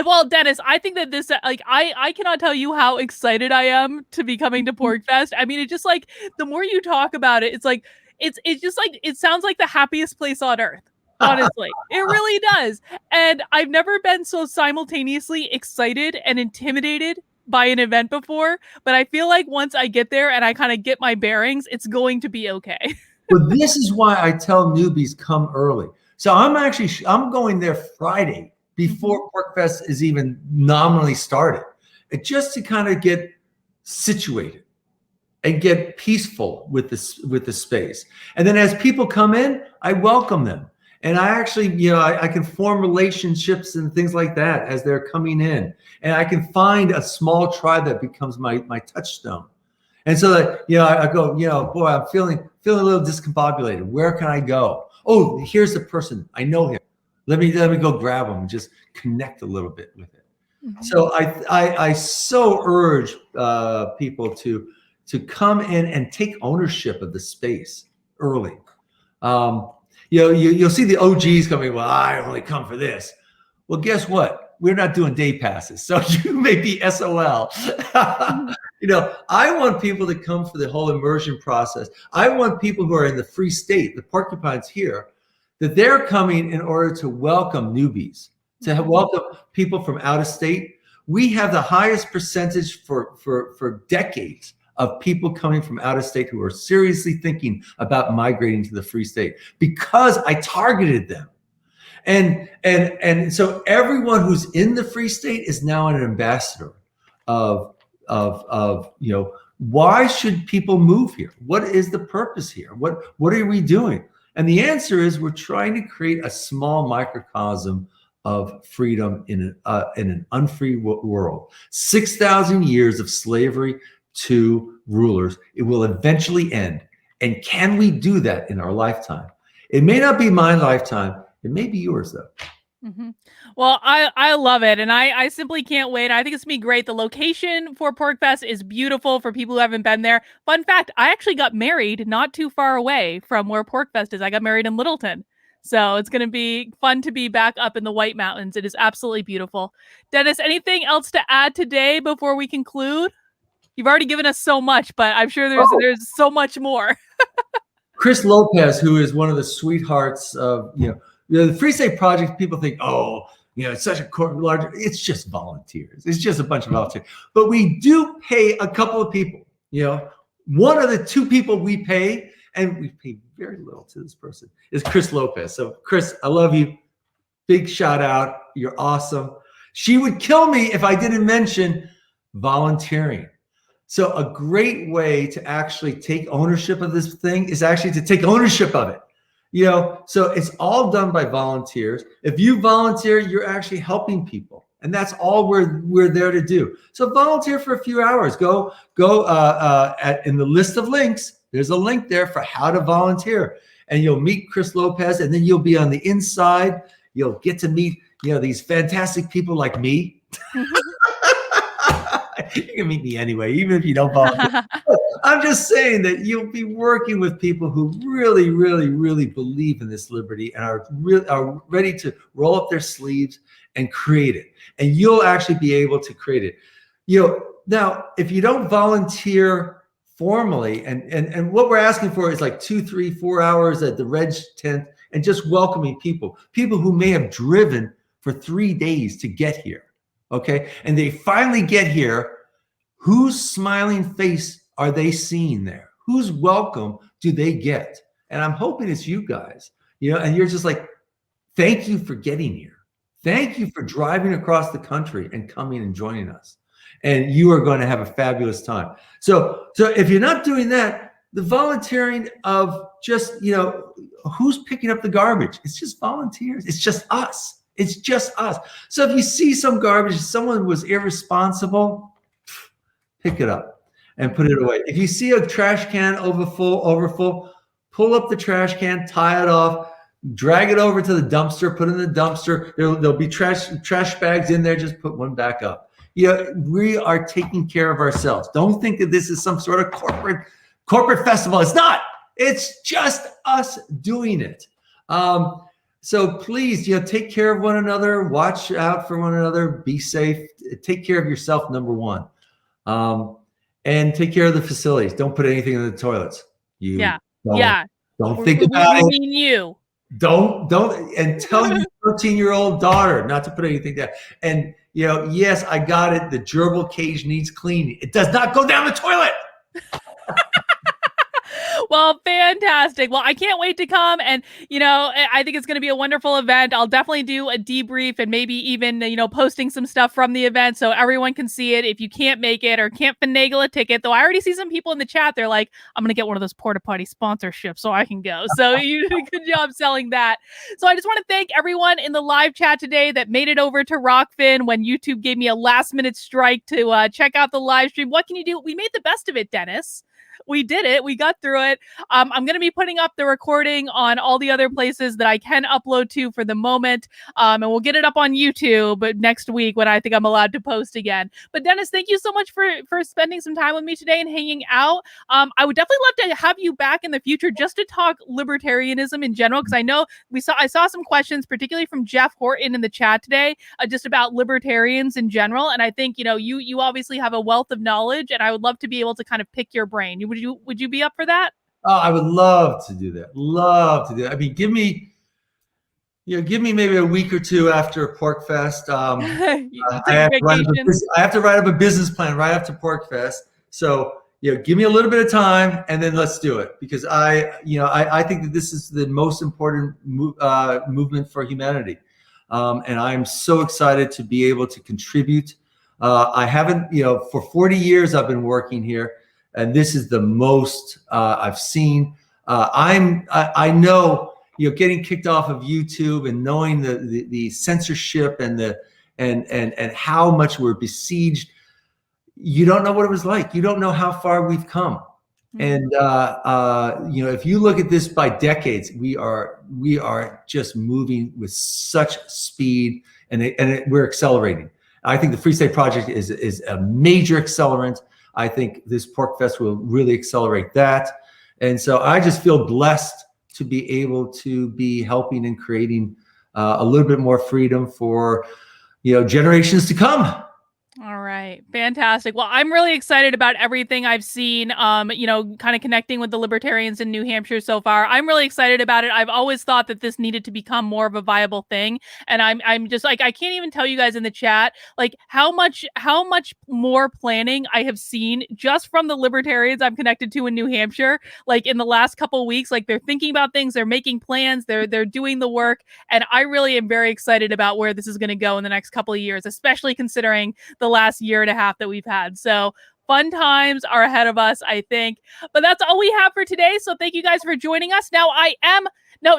Well, Dennis, I think that this I cannot tell you how excited I am to be coming to Porcfest. I mean, it just like the more you talk about it, it's like it's just like it sounds like the happiest place on earth. Honestly, it really does. And I've never been so simultaneously excited and intimidated by an event before, but I feel like once I get there and I kind of get my bearings, it's going to be okay.
But this is why I tell newbies come early. So I'm going there Friday before Porcfest is even nominally started, just to kind of get situated and get peaceful with the space. And then as people come in, I welcome them. And I actually, I can form relationships and things like that as they're coming in. And I can find a small tribe that becomes my touchstone. And so that, I go, boy, I'm feeling a little discombobulated. Where can I go? Oh, here's the person. I know him. Let me go grab him and just connect a little bit with it. Mm-hmm. So I so urge people to come in and take ownership of the space early. You'll see the OGs coming, well, I only come for this. Well, guess what? We're not doing day passes. So you may be SOL. I want people to come for the whole immersion process. I want people who are in the Free State, the porcupines here, that they're coming in order to welcome newbies, to welcome people from out of state. We have the highest percentage for decades of people coming from out of state who are seriously thinking about migrating to the Free State because I targeted them. And so everyone who's in the Free State is now an ambassador of why should people move here? What is the purpose here? What are we doing? And the answer is we're trying to create a small microcosm of freedom in an unfree world. 6,000 years of slavery to rulers. It will eventually end. And can we do that in our lifetime? It may not be my lifetime. It may be yours, though.
Mm-hmm. Well, I love it. And I simply can't wait. I think it's going to be great. The location for Porcfest is beautiful for people who haven't been there. Fun fact, I actually got married not too far away from where Porcfest is. I got married in Littleton. So it's going to be fun to be back up in the White Mountains. It is absolutely beautiful. Dennis, anything else to add today before we conclude? You've already given us so much, but I'm sure there's so much more.
Chris Lopez, who is one of the sweethearts of, the Freestate Project, people think, it's such a large, it's just volunteers. It's just a bunch of volunteers. But we do pay a couple of people, one of the two people we pay, and we pay very little to this person, is Chris Lopez. So Chris, I love you. Big shout out. You're awesome. She would kill me if I didn't mention volunteering. So a great way to actually take ownership of this thing is actually to take ownership of it. So it's all done by volunteers. If you volunteer, you're actually helping people. And that's all we're there to do. So volunteer for a few hours. Go in the list of links. There's a link there for how to volunteer. And you'll meet Chris Lopez, and then you'll be on the inside. You'll get to meet, these fantastic people like me. You can meet me anyway, even if you don't volunteer. I'm just saying that you'll be working with people who really, really, really believe in this liberty and are ready to roll up their sleeves and create it. And you'll actually be able to create it. Now, if you don't volunteer formally, and what we're asking for is like 2, 3, 4 hours at the Reg tent and just welcoming people who may have driven for 3 days to get here. Okay. And they finally get here. Whose smiling face are they seeing there? Whose welcome do they get? And I'm hoping it's you guys, and you're just like, thank you for getting here. Thank you for driving across the country and coming and joining us. And you are going to have a fabulous time. So if you're not doing that, the volunteering of just, who's picking up the garbage? It's just volunteers. It's just us. It's just us. So if you see some garbage, someone was irresponsible, pick it up and put it away. If you see a trash can overfull, pull up the trash can, tie it off, drag it over to the dumpster, put it in the dumpster. There'll be trash bags in there. Just put one back up. We are taking care of ourselves. Don't think that this is some sort of corporate festival. It's not. It's just us doing it. So please, take care of one another. Watch out for one another. Be safe. Take care of yourself, number one. And take care of the facilities. Don't put anything in the toilets. Don't think about it.
We mean you.
Don't, and tell your 13-year-old daughter not to put anything down. And, yes, I got it. The gerbil cage needs cleaning. It does not go down the toilet.
Well, fantastic. Well, I can't wait to come. And, I think it's going to be a wonderful event. I'll definitely do a debrief and maybe even, posting some stuff from the event so everyone can see it. If you can't make it or can't finagle a ticket, though, I already see some people in the chat. They're like, I'm going to get one of those porta potty sponsorships so I can go. So you did a good job selling that. So I just want to thank everyone in the live chat today that made it over to Rockfin when YouTube gave me a last minute strike to check out the live stream. What can you do? We made the best of it, Dennis. We did it. We got through it. I'm going to be putting up the recording on all the other places that I can upload to for the moment. And we'll get it up on YouTube next week when I think I'm allowed to post again. But Dennis, thank you so much for spending some time with me today and hanging out. I would definitely love to have you back in the future just to talk libertarianism in general, because I know I saw some questions, particularly from Jeff Horton in the chat today, just about libertarians in general. And I think, you obviously have a wealth of knowledge, and I would love to be able to kind of pick your brain. Would you be up for that?
Oh, I would love to do that. Love to do that. I mean, give me maybe a week or two after Porcfest. I have to write up a business plan right after Porcfest. So give me a little bit of time and then let's do it, because I think that this is the most important movement for humanity. And I'm so excited to be able to contribute. I haven't, for 40 years I've been working here, and this is the most I've seen. I know, getting kicked off of YouTube and knowing the censorship and how much we're besieged. You don't know what it was like. You don't know how far we've come. And if you look at this by decades, we are just moving with such speed, and we're accelerating. I think the Freestate Project is a major accelerant. I think this Porcfest will really accelerate that. And so I just feel blessed to be able to be helping and creating a little bit more freedom for generations to come.
All right. Fantastic. Well, I'm really excited about everything I've seen, kind of connecting with the libertarians in New Hampshire so far. I'm really excited about it. I've always thought that this needed to become more of a viable thing. And I'm just like, I can't even tell you guys in the chat, like how much more planning I have seen just from the libertarians I'm connected to in New Hampshire. Like in the last couple of weeks, like they're thinking about things, they're making plans, they're doing the work. And I really am very excited about where this is going to go in the next couple of years, especially considering the last year and a half that we've had. So fun times are ahead of us, I think. But that's all we have for today. So thank you guys for joining us. Now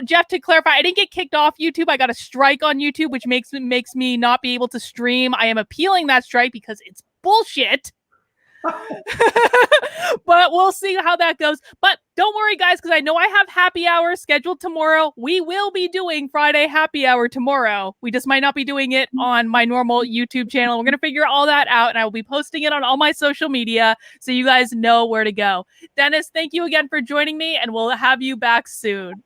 Jeff, to clarify, I didn't get kicked off YouTube. I got a strike on YouTube, which makes me not be able to stream. I am appealing that strike because it's bullshit. But we'll see how that goes. But don't worry, guys, because I know I have happy hour scheduled tomorrow. We will be doing Friday happy hour tomorrow. We just might not be doing it on my normal YouTube channel. We're going to figure all that out, and I will be posting it on all my social media so you guys know where to go. Dennis, thank you again for joining me, and we'll have you back soon.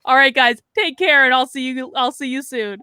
All right, guys, take care, and I'll see you soon.